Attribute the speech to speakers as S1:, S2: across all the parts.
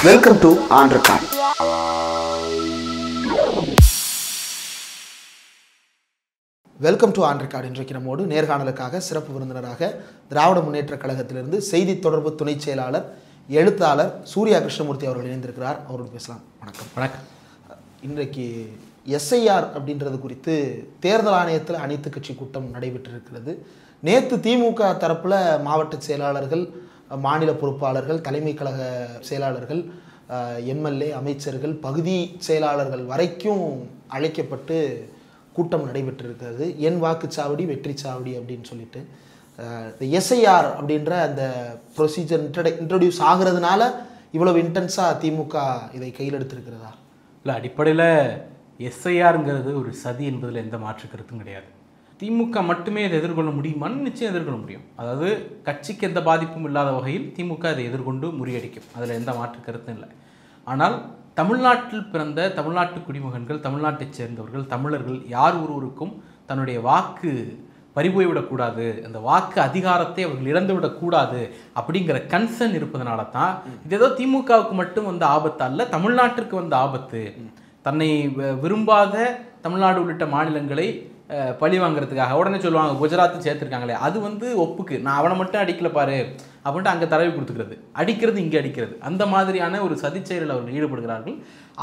S1: Welcome to on record. Welcome to on record. இன்றைக்கு நம்மோடு நேர்காணலுக்காக சிறப்பு விருந்தினராக திராவிட முன்னேற்ற கழகத்திலிருந்து செய்தி தொடர்பு துணை செயலாளர் எழுத்தாளர் சூர்யா கிருஷ்ணமூர்த்தி அவர்கள் இணைந்திருக்கிறார். அவரோடு பேசலாம். வணக்கம்.
S2: வணக்கம்.
S1: இன்றைக்கு எஸ்ஐஆர் அப்படின்றது குறித்து தேர்தல் ஆணையத்தில் அனைத்து கட்சி கூட்டம் நடைபெற்றிருக்கிறது. நேற்று திமுக தரப்பில் மாவட்ட செயலாளர்கள், மாநில பொறுப்பாளர்கள், தலைமை கழக செயலாளர்கள், எம்எல்ஏ, அமைச்சர்கள், பகுதி செயலாளர்கள் வரைக்கும் அழைக்கப்பட்டு கூட்டம் நடைபெற்றிருக்கிறது. என் வாக்குச்சாவடி வெற்றி சாவடி அப்படின்னு சொல்லிட்டு எஸ்ஐஆர் அப்படின்ற அந்த ப்ரொசீஜர் இன்ட்ரடியூஸ் ஆகிறதுனால இவ்வளவு இன்டென்ஸாக திமுக இதை கையில் எடுத்திருக்கிறதா?
S2: இல்லை, அடிப்படையில் எஸ்ஐஆருங்கிறது ஒரு சதி என்பதில் எந்த மாற்று கருத்தும் கிடையாது. திமுக மட்டுமே இதை எதிர்கொள்ள முடியுமான்னு நிச்சயம் எதிர்கொள்ள முடியும். அதாவது கட்சிக்கு எந்த பாதிப்பும் இல்லாத வகையில் திமுக இதை எதிர்கொண்டு முறியடிக்கும். அதில் எந்த மாற்று கருத்தும் இல்லை. ஆனால் தமிழ்நாட்டில் பிறந்த தமிழ்நாட்டு குடிமகன்கள், நாட்டைச் சேர்ந்தவர்கள், தமிழர்கள் யார் ஒருவருக்கும் தன்னுடைய வாக்கு பறிபோய்விடக்கூடாது, அந்த வாக்கு அதிகாரத்தை அவர்கள் இழந்துவிடக்கூடாது அப்படிங்கிற கன்சர்ன் இருப்பதனால தான் இது ஏதோ திமுகவுக்கு மட்டும் வந்த ஆபத்து அல்ல, தமிழ்நாட்டிற்கு வந்த ஆபத்து. தன்னை விரும்பாத தமிழ்நாடு உள்ளிட்ட மாநிலங்களை பழி வாங்குறதுக்காக உடனே சொல்லுவாங்க குஜராத்து சேர்த்துருக்காங்களே, அது ஒப்புக்கு நான் அவனை மட்டும் அடிக்கல பாரு அப்படின்ட்டு அங்கே தடவி கொடுத்துக்கிறது, அடிக்கிறது இங்கே அடிக்கிறது, அந்த மாதிரியான ஒரு சதி செயலில் அவர்கள் ஈடுபடுகிறார்கள்.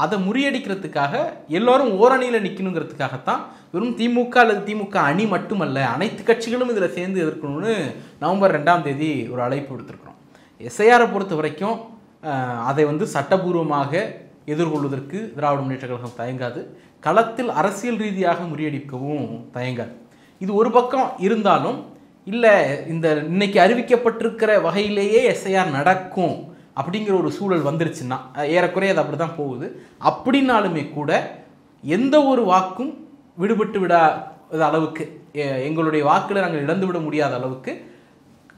S2: அதை முறியடிக்கிறதுக்காக எல்லோரும் ஓரணியில் நிற்கணுங்கிறதுக்காகத்தான் வெறும் திமுக அல்லது திமுக அணி மட்டுமல்ல அனைத்து கட்சிகளும் இதில் சேர்ந்து எதிர்க்கணும்னு நவம்பர் 2ஆம் தேதி ஒரு அழைப்பு விடுத்திருக்கிறோம். எஸ்ஐஆரை பொறுத்த வரைக்கும் அதை சட்டபூர்வமாக எதிர்கொள்வதற்கு திராவிட முன்னேற்ற கழகம் தயங்காது, களத்தில் அரசியல் ரீதியாக முறியடிக்கவும் தயங்காது. இது ஒரு பக்கம் இருந்தாலும் இல்லை, இந்த இன்னைக்கு அறிவிக்கப்பட்டிருக்கிற வகையிலேயே எஸ்ஐஆர் நடக்கும் அப்படிங்கிற ஒரு சூழல் வந்துருச்சுன்னா ஏறக்குறைய அது அப்படி தான் போகுது. அப்படின்னாலுமே கூட எந்த ஒரு வாக்கும் விடுபட்டு விடாத அளவுக்கு, எங்களுடைய வாக்குகளை நாங்கள் இழந்துவிட முடியாத அளவுக்கு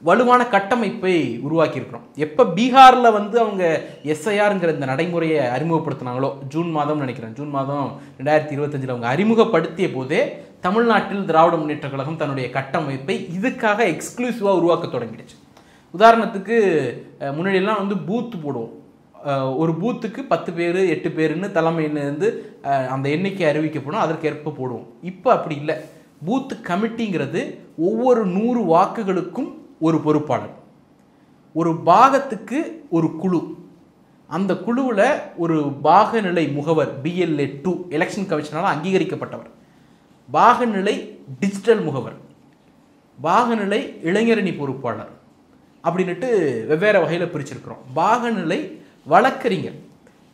S2: வலுவான கட்டமைப்பை உருவாக்கியிருக்கிறோம். எப்போ பீகாரில் அவங்க எஸ்ஐஆருங்கிற இந்த நடைமுறையை அறிமுகப்படுத்தினாங்களோ, ஜூன் மாதம் நினைக்கிறேன், ஜூன் மாதம் 2025 அவங்க அறிமுகப்படுத்திய போதே தமிழ்நாட்டில் திராவிட முன்னேற்ற கழகம் தன்னுடைய கட்டமைப்பை இதுக்காக எக்ஸ்க்ளூசிவாக உருவாக்க தொடங்கிடுச்சு. உதாரணத்துக்கு முன்னாடியெல்லாம் பூத்து போடுவோம், ஒரு பூத்துக்கு 10 பேர் 8 பேருன்னு தலைமையிலேருந்து அந்த எண்ணிக்கை அறிவிக்கப்படும், அதற்கேற்ப போடுவோம். இப்போ அப்படி இல்லை. பூத்து கமிட்டிங்கிறது ஒவ்வொரு 100 வாக்குகளுக்கும் ஒரு பொறுப்பாளர், ஒரு பாகத்துக்கு ஒரு குழு, அந்த குழுவில் ஒரு பாகநிலை முகவர் BLA 2 எலெக்ஷன் கமிஷனால் அங்கீகரிக்கப்பட்டவர், பாகநிலை டிஜிட்டல் முகவர், பாகநிலை இளைஞரணி பொறுப்பாளர் அப்படின்ட்டு வெவ்வேறு வகையில் பிரிச்சிருக்கிறோம். பாகநிலை வழக்கறிஞர்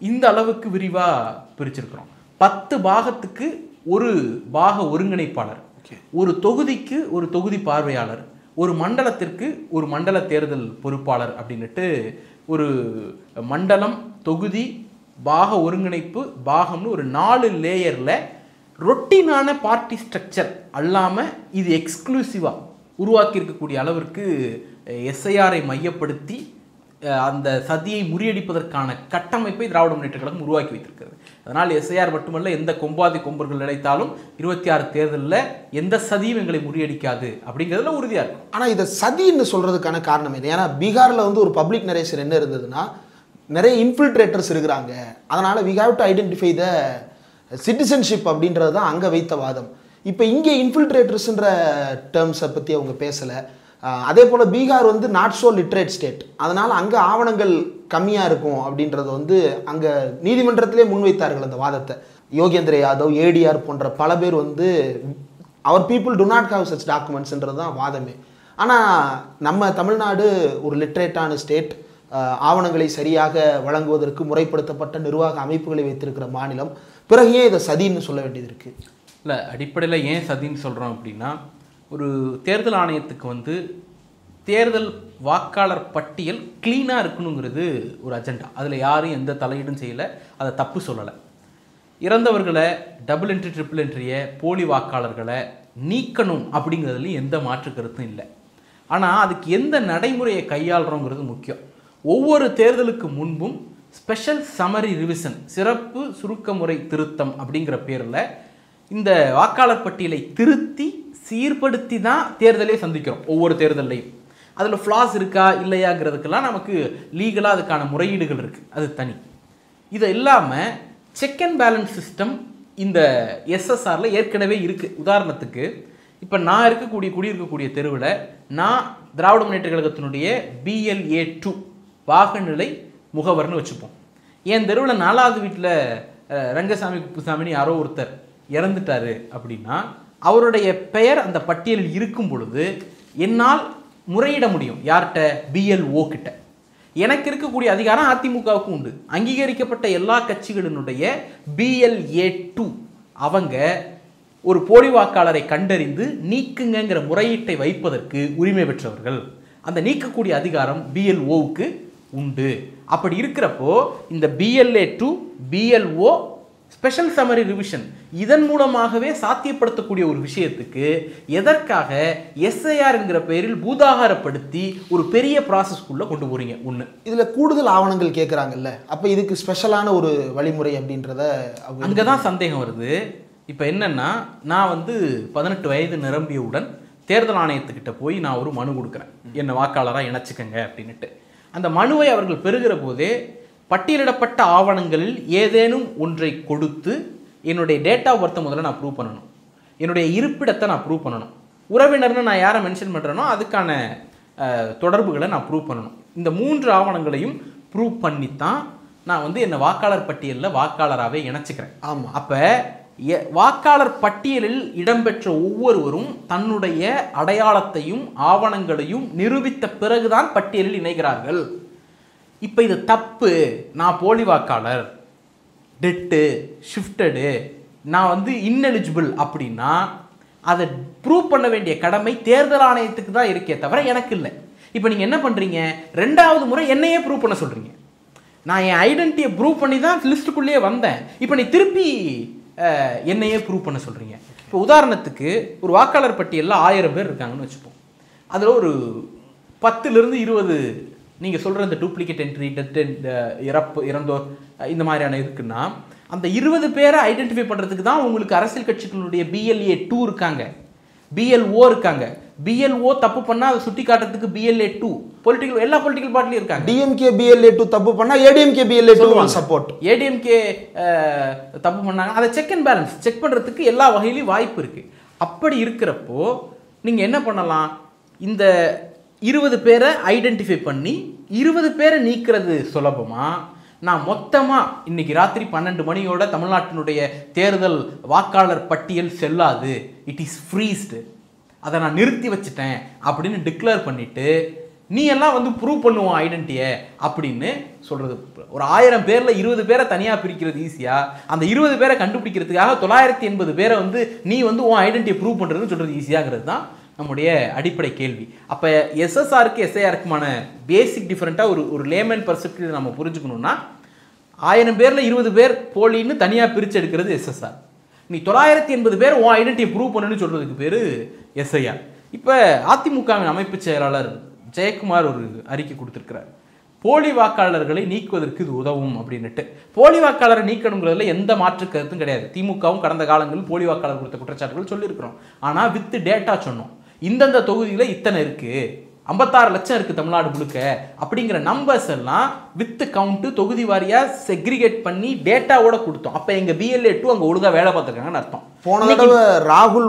S2: இந்த அளவுக்கு விரிவாக பிரிச்சிருக்கிறோம். 10 பாகத்துக்கு ஒரு பாக ஒருங்கிணைப்பாளர், ஒரு தொகுதிக்கு ஒரு தொகுதி பார்வையாளர், ஒரு மண்டலத்திற்கு ஒரு மண்டல தேர்தல் பொறுப்பாளர் அப்படின்ட்டு ஒரு மண்டலம், தொகுதி, பாக ஒருங்கிணைப்பு, பாகம்னு ஒரு 4 லேயரில் ரொட்டீனான பார்ட்டி ஸ்ட்ரக்சர் அல்லாமல் இது எக்ஸ்க்ளூசிவாக உருவாக்கி இருக்கக்கூடிய அளவிற்கு எஸ்ஐஆரை மையப்படுத்தி அந்த சதியை முறியடிப்பதற்கான கட்டமைப்பை திராவிட முன்னேற்ற கழகம் உருவாக்கி வைத்திருக்கிறது. அதனால் எஸ்ஐஆர் மட்டுமல்ல, எந்த கொம்பாதி கொம்பர்கள் நினைத்தாலும் 26 தேர்தலில் எந்த சதியும் எங்களை முறியடிக்காது அப்படிங்கிறதுல உறுதியாக இருக்கும்.
S1: ஆனால் இதை சதின்னு சொல்கிறதுக்கான காரணம் என்ன? ஏன்னா பீகாரில் ஒரு பப்ளிக் நரேஷன் என்ன இருந்ததுன்னா, நிறைய இன்ஃபில்ட்ரேட்டர்ஸ் இருக்கிறாங்க, அதனால் we have to identify the citizenship அப்படின்றது தான் அங்கே வைத்த வாதம். இப்போ இங்கே இன்ஃபில்ட்ரேட்டர்ஸ்ன்ற டேர்ம்ஸை பற்றி அவங்க பேசலை. அதே போல் Bihar not so literate state, அதனால் அங்கே ஆவணங்கள் கம்மியாக இருக்கும் அப்படின்றது அங்கே நீதிமன்றத்திலே முன்வைத்தார்கள் அந்த வாதத்தை. யோகேந்திர யாதவ், ADR போன்ற பல பேர் our people do not have such டாக்குமெண்ட்ஸ்ன்றது தான் வாதமே. ஆனால் நம்ம தமிழ்நாடு ஒரு லிட்ரேட்டான ஸ்டேட், ஆவணங்களை சரியாக வழங்குவதற்கு முறைப்படுத்தப்பட்ட நிர்வாக அமைப்புகளை வைத்திருக்கிற மாநிலம், பிறகு ஏன் இதை சதின்னு சொல்ல வேண்டியது இருக்குது?
S2: இல்லை, அடிப்படையில் ஏன் சதின்னு சொல்கிறோம் அப்படின்னா, ஒரு தேர்தல் ஆணையத்துக்கு தேர்தல் வாக்காளர் பட்டியல் க்ளீனாக இருக்கணுங்கிறது ஒரு அஜெண்டா. அதில் யாரும் எந்த தலையீடும் செய்யலை, அதை தப்பு சொல்லலை. இறந்தவர்களை, டபுள் என்ட்ரி ட்ரிபிள் என்ட்ரியை, போலி வாக்காளர்களை நீக்கணும் அப்படிங்கிறதுலையும் எந்த மாற்று கருத்தும் இல்லை. ஆனால் அதுக்கு எந்த நடைமுறையை கையாளுறோங்கிறது முக்கியம். ஒவ்வொரு தேர்தலுக்கு முன்பும் ஸ்பெஷல் சமரி ரிவிஷன், சிறப்பு சுருக்க முறை திருத்தம் அப்படிங்கிற பேரில் இந்த வாக்காளர் பட்டியலை திருத்தி சீர்படுத்தி தான் தேர்தலே சந்திக்கிறோம் ஒவ்வொரு தேர்தலையும். அதில் ஃப்ளாஸ் இருக்கா இல்லையாங்கிறதுக்கெல்லாம் நமக்கு லீகலாக அதுக்கான முறையீடுகள் இருக்குது, அது தனி. இதை இல்லாமல் செக் அண்ட் பேலன்ஸ் சிஸ்டம் இந்த எஸ்எஸ்ஆரில் ஏற்கனவே இருக்குது. உதாரணத்துக்கு இப்போ நான் குடியிருக்கக்கூடிய தெருவில் நான் திராவிட முன்னேற்ற கழகத்தினுடைய BLA 2 வாகநிலை முகவர்னு வச்சுப்போம். என் தெருவில் 4வது வீட்டில் ரங்கசாமி குப்புசாமின்னு யாரோ ஒருத்தர் இறந்துட்டாரு அப்படின்னா அவருடைய பெயர் அந்த பட்டியலில் இருக்கும் பொழுது என்னால் முறையிட முடியும். யார்கிட்ட? BLO கிட்ட. எனக்கு இருக்கக்கூடிய அதிகாரம் அதிமுகவுக்கு உண்டு. அங்கீகரிக்கப்பட்ட எல்லா கட்சிகளினுடைய BLA 2 அவங்க ஒரு போலி வாக்காளரை கண்டறிந்து நீக்குங்கிற முறையீட்டை வைப்பதற்கு உரிமை பெற்றவர்கள். அந்த நீக்கக்கூடிய அதிகாரம் BLOவுக்கு உண்டு. அப்படி இருக்கிறப்போ இந்த BLA 2 BLO special summary revision இதன் மூலமாகவே சாத்தியப்படுத்தக்கூடிய ஒரு விஷயத்துக்கு எதற்காக SIRங்கிற பெயரில் பூதாகாரப்படுத்தி ஒரு பெரிய ப்ராசஸ்க்குள்ள கொண்டு போறீங்க? ஒன்று,
S1: இதில் கூடுதல் ஆவணங்கள் கேட்குறாங்கல்ல, அப்போ இதுக்கு ஸ்பெஷலான ஒரு வழிமுறை அப்படின்றத
S2: அங்கே தான் சந்தேகம் வருது. இப்போ என்னன்னா, நான் 18 வயது நிரம்பியவுடன் தேர்தல் ஆணையத்துக்கிட்ட போய் நான் ஒரு மனு கொடுக்குறேன், என்னை வாக்காளராக இணைச்சிக்கங்க அப்படின்ட்டு. அந்த மனுவை அவர்கள் பெறுகிற போதே பட்டியலிடப்பட்ட ஆவணங்களில் ஏதேனும் ஒன்றை கொடுத்து என்னுடைய டேட் ஆஃப் பர்த்தை முதல்ல நான் ப்ரூவ் பண்ணணும், என்னுடைய இருப்பிடத்தை நான் ப்ரூவ் பண்ணணும், உறவினர்னு நான் யாரை மென்ஷன் பண்ணுறேனோ அதுக்கான தொடர்புகளை நான் ப்ரூவ் பண்ணணும். இந்த 3 ஆவணங்களையும் ப்ரூவ் பண்ணித்தான் நான் என்னை வாக்காளர் பட்டியலில் வாக்காளராகவே இணைச்சிக்கிறேன்.
S1: ஆமாம்.
S2: அப்போ வாக்காளர் பட்டியலில் இடம்பெற்ற ஒவ்வொருவரும் தன்னுடைய அடையாளத்தையும் ஆவணங்களையும் நிரூபித்த பிறகுதான் பட்டியலில் இணைகிறார்கள். இப்போ இது தப்பு, நான் போலி வாக்காளர், டெட்டு, ஷிஃப்டடு, நான் இன்எலிஜிபிள் அப்படின்னா அதை ப்ரூவ் பண்ண வேண்டிய கடமை தேர்தல் ஆணையத்துக்கு தான் இருக்கே தவிர எனக்கு இல்லை. இப்போ நீங்கள் என்ன பண்ணுறீங்க, 2வது முறை என்னையே ப்ரூவ் பண்ண சொல்கிறீங்க. நான் என் ஐடென்டிட்டியை ப்ரூவ் பண்ணி தான் லிஸ்ட்டுக்குள்ளேயே வந்தேன், இப்போ நீ திருப்பி என்னையே ப்ரூவ் பண்ண சொல்கிறீங்க. இப்போ உதாரணத்துக்கு ஒரு வாக்காளர் பட்டியலில் 1000 பேர் இருக்காங்கன்னு வச்சுப்போம். அதில் ஒரு 10லிருந்து 20 நீங்கள் சொல்கிற இந்த டூப்ளிகேட் என்ட்ரி, டெத், இறந்தோர் இந்த மாதிரியான இருக்குன்னா அந்த 20 பேரை ஐடென்டிஃபை பண்ணுறதுக்கு தான் உங்களுக்கு அரசியல் கட்சிகளுடைய BLA 2 இருக்காங்க, BLO இருக்காங்க. BLO தப்பு பண்ணால் அதை சுட்டி காட்டுறதுக்கு BLA 2 எல்லா பொலிட்டிக்கல் பார்ட்டிலையும் இருக்காங்க.
S1: DMK BLA 2 தப்பு பண்ணால் ADMK BLA 2 சப்போர்ட்.
S2: ADMK தப்பு பண்ணாங்க, அதை செக் அண்ட் பேலன்ஸ் செக் பண்ணுறதுக்கு எல்லா வகையிலையும் வாய்ப்பு இருக்குது. அப்படி இருக்கிறப்போ நீங்கள் என்ன பண்ணலாம், இந்த 20 பேரை ஐடென்டிஃபை பண்ணி 20 பேரை நீக்கிறது சுலபமா? நான் மொத்தமாக இன்னைக்கு ராத்திரி 12 மணியோட தமிழ்நாட்டினுடைய தேர்தல் வாக்காளர் பட்டியல் செல்லாது, இட் இஸ் ஃப்ரீஸ்டு, அதை நான் நிறுத்தி வச்சுட்டேன் அப்படின்னு டிக்ளேர் பண்ணிவிட்டு நீ எல்லாம் ப்ரூவ் பண்ணுவோம் ஐடென்டிட்டியை அப்படின்னு சொல்கிறது. ஒரு 1000 பேரில் 20 பேரை தனியாக பிரிக்கிறது ஈஸியாக, அந்த 20 பேரை கண்டுபிடிக்கிறதுக்காக 980 பேரை நீ உன் ஐடென்டிட்டியை ப்ரூவ் பண்ணுறதுன்னு சொல்கிறது ஈஸியாகிறது தான் நம்முடைய அடிப்படை கேள்வி. அப்போ SSRக்கு SIRக்குமான பேசிக் டிஃப்ரெண்ட்டாக ஒரு லேமன் பர்ஸ்பெக்டிவ் நம்ம புரிஞ்சுக்கணுன்னா 1000 பேரில் 20 பேர் போலின்னு தனியாக பிரித்து எடுக்கிறது SSR. நீ 980 பேர் உன் ஐடென்டிட்டியை ப்ரூவ் பண்ணுன்னு சொல்கிறதுக்கு பேர் SIR. இப்போ அதிமுகவின் அமைப்பு செயலாளர் ஜெயக்குமார் ஒரு அறிக்கை கொடுத்துருக்கிறார், போலி வாக்காளர்களை நீக்குவதற்கு இது உதவும் அப்படின்னுட்டு. போலி வாக்காளரை நீக்கணுங்கிறதுல எந்த மாற்று கருத்தும் கிடையாது. திமுகவும் கடந்த காலங்களில் போலி வாக்காளர் கொடுத்த குற்றச்சாட்டுகள் சொல்லியிருக்கிறோம். ஆனால் வித் டேட்டா சொன்னோம், இந்தந்த தொகுதியில் இத்தனை இருக்குது, 56 லட்சம் இருக்குது தமிழ்நாடு முழுக்க அப்படிங்கிற நம்பர்ஸ் எல்லாம் வித் கவுண்ட்டு தொகுதி வாரியாக செக்ரிகேட் பண்ணி டேட்டாவோட கொடுத்தோம். அப்போ எங்கள் BLA 2 அங்கே ஒழுங்காக வேலை பார்த்துருக்காங்கன்னு அர்த்தம்.
S1: போன தடவை ராகுல்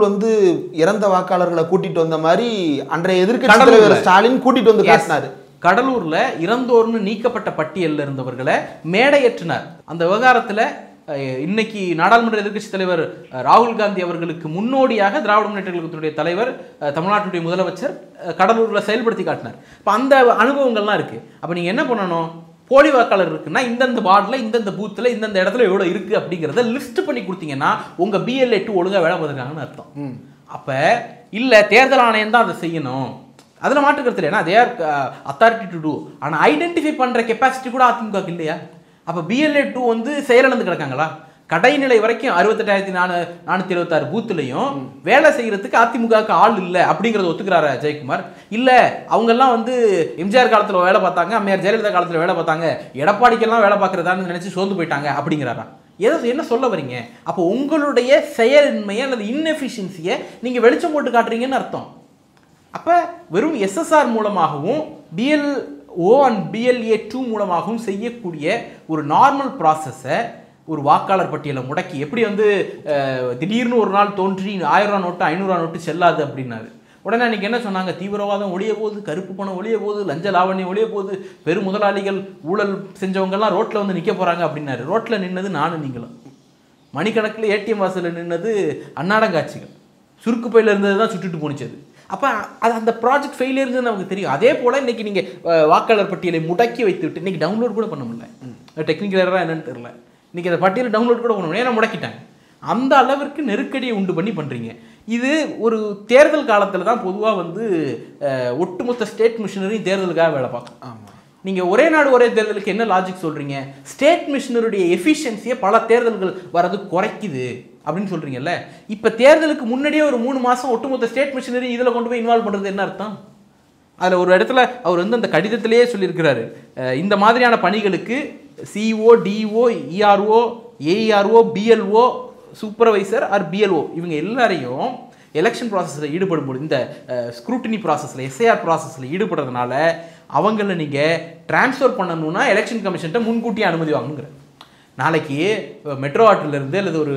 S1: இறந்த வாக்காளர்களை கூட்டிட்டு வந்த மாதிரி அன்றைய எதிர்க்கட்சி தலைவர் ஸ்டாலின் கூட்டிட்டு வந்து காட்டினாரு.
S2: கடலூரில் இறந்தோர்னு நீக்கப்பட்ட பட்டியலில் இருந்தவர்களை மேடையேற்றினார். அந்த விவகாரத்தில் இன்னைக்கு நாடாளுமன்ற எதிர்க்கட்சி தலைவர் ராகுல் காந்தி அவர்களுக்கு முன்னோடியாக திராவிட முன்னேற்ற கழகத்தினுடைய தலைவர், தமிழ்நாட்டுடைய முதலமைச்சர் கடலூரில் செயல்படுத்தி காட்டினார். இப்போ அந்த அனுபவங்கள்லாம் இருக்குது. அப்போ நீங்கள் என்ன பண்ணணும், போலி வாக்காளர் இருக்குன்னா இந்தந்த வார்டில், இந்தந்த பூத்தில், இந்தந்த இடத்துல எவ்வளோ இருக்குது அப்படிங்கிறத லிஸ்ட் பண்ணி கொடுத்தீங்கன்னா உங்கள் BLA 2 ஒழுங்காக வேலை பார்த்துருக்காங்கன்னு அர்த்தம். அப்போ இல்லை தேர்தல் ஆணையம் தான் அதை செய்யணும், அதில் மாற்றுக்கிறது இல்லைன்னா they are authority to do. ஆனால் ஐடென்டிஃபை பண்ணுற கெப்பாசிட்டி கூட அதிமுகவுக்கு இல்லையா? அப்போ BLA 2 செயலிழந்து கிடக்காங்களா? கடைநிலை வரைக்கும் 68,476 பூத்துலையும் வேலை செய்கிறதுக்கு அதிமுகவுக்கு ஆள் இல்லை அப்படிங்கிறத ஒத்துக்கிறாரா ஜெயக்குமார்? இல்லை, அவங்கெல்லாம் எம்ஜிஆர் காலத்தில் வேலை பார்த்தாங்க, அம்மையார் ஜெயலலிதா காலத்தில் வேலை பார்த்தாங்க, எடப்பாடிக்கெல்லாம் வேலை பார்க்குறதான்னு நினச்சி சோர்ந்து போயிட்டாங்க அப்படிங்கிறாரா? என்ன சொல்ல வரீங்க? அப்போ உங்களுடைய செயலின்மையை அல்லது இன்எஃபிஷியன்சியை நீங்கள் வெளிச்சம் போட்டு காட்டுறீங்கன்னு அர்த்தம். அப்போ வெறும் எஸ்எஸ்ஆர் மூலமாகவும் BLO அண்ட் BLA2 மூலமாகவும் செய்யக்கூடிய ஒரு நார்மல் ப்ராசஸை ஒரு வாக்காளர் பட்டியலை முடக்கி எப்படி வந்து திடீர்னு ஒரு நாள் தோன்றி 1000 ரூபா நோட்டு 500 ரூபா நோட்டு செல்லாது அப்படின்னாரு. உடனே அன்றைக்கி என்ன சொன்னாங்க, தீவிரவாதம் ஒழிய போகுது, கருப்பு பணம் ஒழிய போகுது, லஞ்ச லாவணியம் ஒழிய போகுது, பெரு முதலாளிகள் ஊழல் செஞ்சவங்கெல்லாம் ரோட்டில் வந்து நிற்க போகிறாங்க அப்படின்னாரு. ரோட்டில் நின்னது நானும் நீங்களும். மணிக்கணக்கில் ATM வாசலில் நின்னது அன்னாடங்காட்சிகள். சுருக்கு பையில் இருந்தது தான் சுட்டுட்டு போனிச்சது. அப்போ அது அந்த ப்ராஜெக்ட் ஃபெயிலியர்னு நமக்கு தெரியும். அதே போல் இன்றைக்கி நீங்கள் வாக்காளர் பட்டியலை முடக்கி வைத்துவிட்டு இன்றைக்கி டவுன்லோட் கூட பண்ண முடியல. டெக்னிக்கல் எரராக என்னன்னு தெரியல. இன்றைக்கி அந்த பட்டியலை டவுன்லோட் கூட பண்ண முடியும், ஏன்னா முடக்கிட்டாங்க. அந்த அளவிற்கு நெருக்கடியை உண்டு பண்ணி பண்ணுறீங்க. இது ஒரு தேர்தல் காலத்தில் தான் பொதுவாக வந்து ஒட்டுமொத்த ஸ்டேட் மிஷினரியும் தேர்தலுக்காக வேலை பார்க்கும்.
S1: ஆமாம்.
S2: நீங்கள் ஒரே நாடு ஒரே தேர்தலுக்கு என்ன லாஜிக் சொல்கிறீங்க? ஸ்டேட் மிஷினருடைய எஃபிஷியன்சியை பல தேர்தல்கள் வரது குறைக்குது அப்படின்னு சொல்கிறீங்கல்ல. இப்போ தேர்தலுக்கு முன்னாடியே ஒரு 3 மாதம் ஒட்டுமொத்த ஸ்டேட் மிஷினரி இதில் கொண்டு போய் இன்வால்வ் பண்ணுறது என்ன அர்த்தம்? அதில் ஒரு இடத்துல அவர் வந்து அந்த கடிதத்திலேயே சொல்லியிருக்கிறாரு, இந்த மாதிரியான பணிகளுக்கு CO, DO, ERO, AERO, BLO, supervisor or BLO இவங்க எல்லாரையும் எலெக்ஷன் ப்ராசஸில் ஈடுபடும்போது இந்த ஸ்க்ரூட்டினி ப்ராசஸில் SIR ப்ராசஸில் ஈடுபடுறதுனால அவங்கள நீங்கள் ட்ரான்ஸ்ஃபர் பண்ணணும்னா எலெக்ஷன் கமிஷன்ட்ட முன்கூட்டியே அனுமதி வாங்குங்கிற. நாளைக்கு மெட்ரோ ஆர்ட்லேருந்து அல்லது ஒரு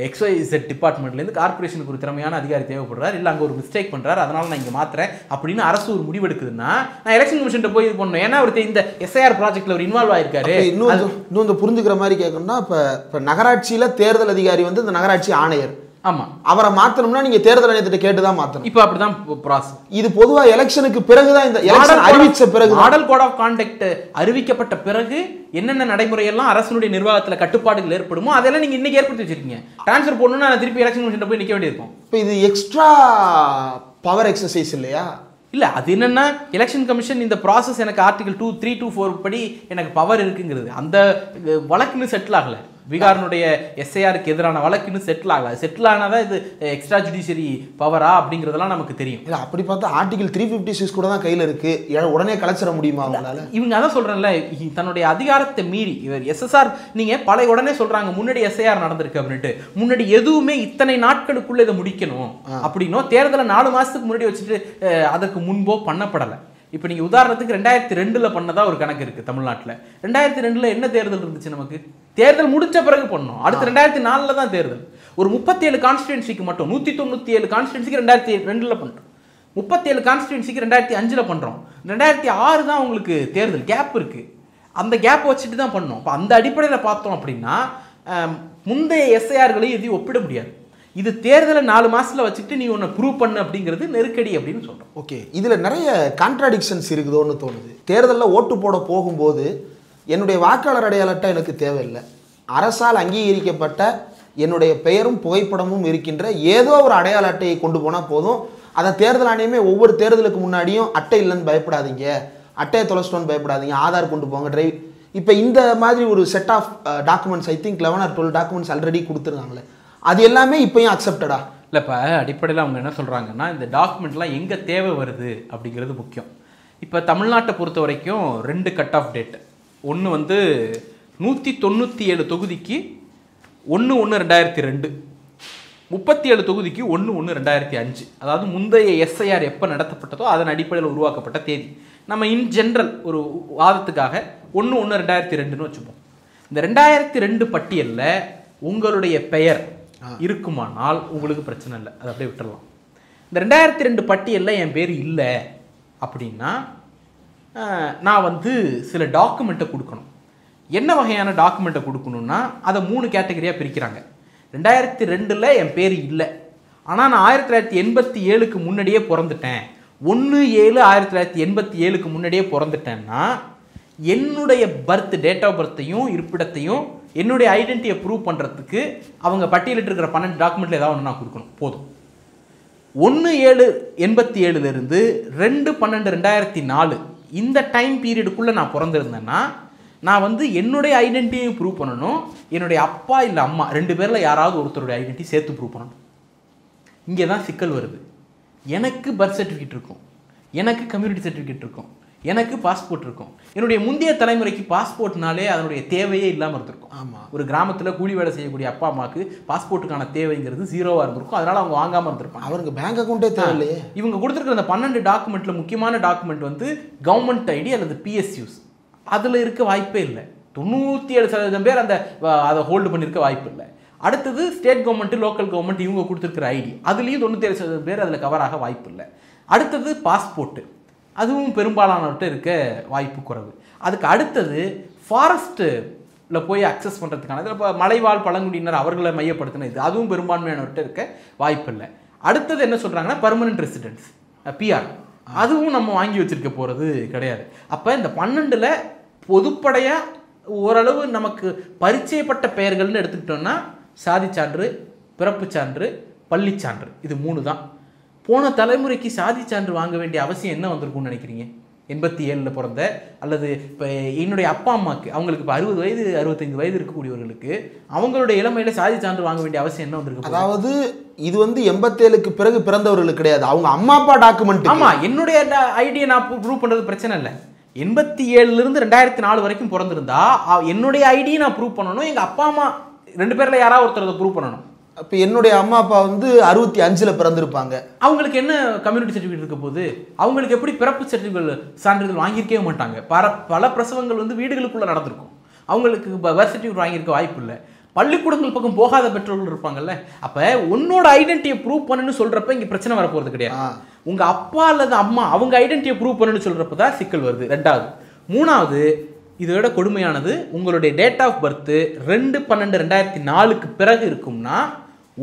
S2: XYZ டிபார்ட்மெண்ட்லேருந்து கார்பரேஷனுக்கு ஒரு திறமையான அதிகாரி தேவைப்படுறாரு, இல்லை அங்கே ஒரு மிஸ்டேக் பண்ணுறாரு, அதனால் நான் இங்கே மாற்றுறேன் அப்படின்னு அரசு ஒரு முடிவெடுக்குதுன்னா நான் எலெக்ஷன் கமிஷன்ட்ட போய் இது பண்ணணும். ஏன்னா அவர் இந்த SIR ப்ராஜெக்ட்டில் ஒரு இன்வால்வ் ஆயிருக்காரு.
S1: இன்னும் புரிஞ்சுக்கிற மாதிரி கேட்கணும்னா, இப்போ நகராட்சியில் தேர்தல் அதிகாரி வந்து இந்த நகராட்சி ஆணையர்.
S2: ஆமா, அவரை
S1: மாத்தணும்னா நீங்க தேர்தல் ஆணையத்திட்ட கேட்டு தான் மாத்தணும்.
S2: இப்போ அப்படிதான் ப்ராசஸ்.
S1: இது பொதுவா எலெக்ஷனுக்கு பிறகு தான், இந்த எலெக்ஷன் அறிவிச்ச பிறகு,
S2: மாடல் கோட் ஆஃப் கான்டக்ட் அறிவிக்கப்பட்ட பிறகு என்னென்ன நடைமுறையெல்லாம் அரசுடைய நிர்வாகத்தில் கட்டுப்பாடுகள் ஏற்படுமோ அதெல்லாம் நீங்க இன்னைக்கு ஏற்படுத்தி வச்சிருக்கீங்க. ட்ரான்ஸ்ஃபர் பண்ணணும்னா நான் திருப்பி எலெக்ஷன் கமிஷன்ல போய் நிற்க வேண்டியிருக்கும்.
S1: இப்போ இது எக்ஸ்ட்ரா பவர் எக்ஸசைஸ் இல்லையா?
S2: இல்லை, அது என்னென்னா எலெக்ஷன் கமிஷன் இந்த ப்ராசஸ் எனக்கு ஆர்டிகல் 2, 3 to 4 படி எனக்கு பவர் இருக்குங்கிறது. அந்த வழக்குன்னு செட்டில் ஆகலை. பீகாரினுடைய SIRக்கு எதிரான வழக்குன்னு செட்டில் ஆகலை. செட்டில் ஆனாதான் இது எக்ஸ்ட்ரா ஜுடிஷியரி பவரா அப்படிங்கிறதெல்லாம் நமக்கு தெரியும்.
S1: இல்லை, அப்படி பார்த்தா ஆர்டிகல் 356 கூட தான் கையில் இருக்கு, உடனே கலைச்சிட முடியுமா அவங்களால?
S2: இவங்க அதான் சொல்கிறேன்ல, தன்னுடைய அதிகாரத்தை மீறி இவர் SSR நீங்கள் பல உடனே சொல்கிறாங்க முன்னாடி SIR நடந்திருக்கு அப்படின்ட்டு. முன்னாடி எதுவுமே இத்தனை நாட்களுக்குள்ளே இதை முடிக்கணும் அப்படின்னோ தேர்தலை 4 மாதத்துக்கு முன்னாடி வச்சுட்டு அதற்கு முன்போ பண்ணப்படலை. இப்போ நீங்கள் உதாரணத்துக்கு 2002 பண்ணதா ஒரு கணக்கு இருக்குது தமிழ்நாட்டில். 2002 என்ன தேர்தல் இருந்துச்சு? நமக்கு தேர்தல் முடிச்ச பிறகு பண்ணோம். அடுத்து 2004 தான் தேர்தல். ஒரு 37 கான்ஸ்டிடுவன்சிக்கு மட்டும் 197 கான்ஸ்டிடுவன்சிக்கு 2002 பண்ணுறோம். 37 கான்ஸ்டிடுவன்சிக்கு 2005 பண்ணுறோம். 2006 தான் உங்களுக்கு தேர்தல். கேப் இருக்குது. அந்த கேப் வச்சுட்டு தான் பண்ணோம். இப்போ அந்த அடிப்படையில் பார்த்தோம் அப்படின்னா முந்தைய SIRகளையும் எதையும் ஒப்பிட முடியாது. இது தேர்தலை 4 மாசத்துல வச்சுட்டு நீ ஒன்று ப்ரூவ் பண்ணு அப்படிங்கிறது நெருக்கடி அப்படின்னு சொல்கிறோம்.
S1: ஓகே, இதில் நிறைய கான்ட்ராடிக்ஷன்ஸ் இருக்குதோன்னு தோணுது. தேர்தலில் ஓட்டு போட போகும்போது என்னுடைய வாக்காளர் அடையாள அட்டை எனக்கு தேவையில்லை, அரசால் அங்கீகரிக்கப்பட்ட என்னுடைய பெயரும் புகைப்படமும் இருக்கின்ற ஏதோ ஒரு அடையாள அட்டையை கொண்டு போனால் போதும். அதை தேர்தல் ஆணையமே ஒவ்வொரு தேர்தலுக்கு முன்னாடியும் அட்டை இல்லைன்னு பயப்படாதீங்க, அட்டையை தொலைச்சிட்டோன்னு பயப்படாதீங்க, ஆதார் கொண்டு போங்க, டிரைவ். இப்போ இந்த மாதிரி ஒரு set of documents, I think 11 or 12 documents already கொடுத்துருக்காங்களே, அது எல்லாமே இப்போயும் அக்செப்டடா?
S2: இல்லை, இப்போ அடிப்படையில் அவங்க என்ன சொல்கிறாங்கன்னா இந்த டாக்குமெண்ட்லாம் எங்கே தேவை வருது அப்படிங்கிறது முக்கியம். இப்போ தமிழ்நாட்டை பொறுத்த வரைக்கும் 2 கட் ஆஃப் டேட். ஒன்று வந்து 197 தொகுதிக்கு 1/1/2002, 37 தொகுதிக்கு 1/1/2005. அதாவது முந்தைய SIR எப்போ நடத்தப்பட்டதோ அதன் அடிப்படையில் உருவாக்கப்பட்ட தேதி. நம்ம இன் ஜென்ரல் ஒரு வாதத்துக்காக 1/1/2002ன்னு வச்சுப்போம். இந்த 2002 பட்டியலில் உங்களுடைய பெயர் இருக்குமானால் உங்களுக்கு பிரச்சனை இல்லை, அதை அப்படியே விட்டுடலாம். இந்த 2002 பட்டியலில் என் பேர் இல்லை அப்படின்னா நான் வந்து சில டாக்குமெண்ட்டை கொடுக்கணும். என்ன வகையான டாக்குமெண்ட்டை கொடுக்கணுன்னா அதை 3 கேட்டகரியாக பிரிக்கிறாங்க. 2002 என் பேர் இல்லை, ஆனால் நான் 1987க்கு முன்னாடியே பிறந்துட்டேன், 1/7/1987க்கு முன்னாடியே பிறந்துட்டேன்னா என்னுடைய டேட் ஆஃப் பர்த்தையும் இருப்பிடத்தையும் என்னுடைய ஐடென்டிட்டியை ப்ரூவ் பண்ணுறதுக்கு அவங்க பட்டியலிட்டு இருக்கிற 12 டாக்குமெண்ட்டில் ஏதாவது ஒன்று நான் கொடுக்கணும். போதும். 1/7/87லேருந்து 2/12/2004 இந்த டைம் பீரியடுக்குள்ளே நான் பிறந்திருந்தேன்னா நான் வந்து என்னுடைய ஐடென்டிட்டியும் ப்ரூவ் பண்ணணும், என்னுடைய அப்பா இல்லை அம்மா 2 பேரில் யாராவது ஒருத்தருடைய ஐடென்டிட்டி சேர்த்து ப்ரூவ் பண்ணணும். இங்கே தான் சிக்கல் வருது. எனக்கு பர்த் சர்டிஃபிகேட் இருக்கும், எனக்கு கம்யூனிட்டி சர்டிஃபிகேட் இருக்கும், எனக்கு பாஸ்போர்ட் இருக்கும். என்னுடைய முந்தைய தலைமுறைக்கு பாஸ்போர்ட்னாலே அதனுடைய தேவையே இல்லாமல் இருந்திருக்கும்.
S1: ஆமாம்.
S2: ஒரு கிராமத்தில் கூலி வேலை செய்யக்கூடிய அப்பா அம்மாவுக்கு பாஸ்போர்ட்டுக்கான தேவைங்கிறது 0வா இருந்திருக்கும். அதனால அவங்க வாங்காமல் இருந்திருப்பாங்க.
S1: அவருக்கு பேங்க் அக்கௌண்ட்டே தேவையில்லையே.
S2: இவங்க கொடுத்துருக்கிற அந்த 12 டாக்குமெண்ட்டில் முக்கியமான டாக்குமெண்ட் வந்து கவர்மெண்ட் ஐடி அல்லது PSUs. அதில் இருக்க வாய்ப்பே இல்லை. 97% பேர் அதை ஹோல்டு பண்ணியிருக்க வாய்ப்பு இல்லை. அடுத்தது ஸ்டேட் கவர்மெண்ட், லோக்கல் கவர்மெண்ட் இவங்க கொடுத்துருக்கிற ஐடி, அதுலேயும் 97% பேர் அதில் கவராக வாய்ப்பு இல்லை. அடுத்தது பாஸ்போர்ட்டு, அதுவும் பெரும்பாலானவர்கிட்ட இருக்க வாய்ப்பு குறைவு. அதுக்கு அடுத்தது ஃபாரஸ்ட்டில் போய் அக்சஸ் பண்ணுறதுக்கான இப்போ மலைவாழ் பழங்குடியினர் அவர்களை மையப்படுத்தின இது, அதுவும் பெரும்பான்மையானவர்கிட்ட இருக்க வாய்ப்பு இல்லை. அடுத்தது என்ன சொல்கிறாங்கன்னா பர்மனன்ட் ரெசிடென்ஸ், PR, அதுவும் நம்ம வாங்கி வச்சுருக்க போகிறது கிடையாது. அப்போ இந்த 12ல் பொதுப்படையாக ஓரளவு நமக்கு பரிச்சயப்பட்ட பெயர்கள்னு எடுத்துக்கிட்டோம்னா சாதி சான்று, பிறப்பு சான்று, பள்ளி சான்று, இது 3 தான். போன தலைமுறைக்கு சாதி சான்று வாங்க வேண்டிய அவசியம் என்ன வந்திருக்கும்னு நினைக்கிறீங்க? 87 பிறந்த அல்லது இப்போ என்னுடைய அப்பா அம்மாவுக்கு, அவங்களுக்கு இப்போ 60 வயது 65 வயது இருக்கக்கூடியவர்களுக்கு அவங்களுடைய இளமையில் சாதி சான்று வாங்க வேண்டிய அவசியம் என்ன வந்திருக்கு?
S1: அதாவது இது வந்து 87க்கு பிறகு பிறந்தவர்களுக்கு கிடையாது, அவங்க அம்மா அப்பா டாக்குமெண்ட்.
S2: ஆமாம், என்னுடைய ஐடியை நான் ப்ரூவ் பண்ணுறது பிரச்சனை இல்லை. 87லேருந்து 2004 வரைக்கும் பிறந்திருந்தா என்னுடைய ஐடியை நான் ப்ரூவ் பண்ணணும். எங்கள் அப்பா அம்மா 2 பேரில் யாராவது ஒருத்தர் அதை ப்ரூவ் பண்ணணும்.
S1: அப்போ என்னுடைய அம்மா அப்பா வந்து 65ல் பிறந்திருப்பாங்க.
S2: அவங்களுக்கு என்ன கம்யூனிட்டி சர்டிஃபிகேட் இருக்க போது? அவங்களுக்கு எப்படி பிறப்பு சர்டிஃபிகேட் சான்றிதழ் வாங்கியிருக்கவே மாட்டாங்க. பல பிரசவங்கள் வந்து வீடுகளுக்குள்ளே நடந்திருக்கும். அவங்களுக்கு பர்த் சர்டிஃபிகேட் வாங்கியிருக்க வாய்ப்பு இல்லை. பள்ளிக்கூடங்கள் பக்கம் போகாத பெற்றோர்கள் இருப்பாங்கல்ல. அப்போ உன்னோட ஐடென்டிட்டியை ப்ரூவ் பண்ணுன்னு சொல்கிறப்ப இங்கே பிரச்சனை வரப்போகிறது கிடையாது. உங்கள் அப்பா அல்லது அம்மா அவங்க ஐடென்டிட்டியை ப்ரூவ் பண்ணுன்னு சொல்கிறப்ப தான் சிக்கல் வருது. 2வது. 3வது, இதோட கொடுமையானது, உங்களுடைய டேட் ஆஃப் பர்த்து 2/12/2004க்கு பிறகு இருக்கும்னா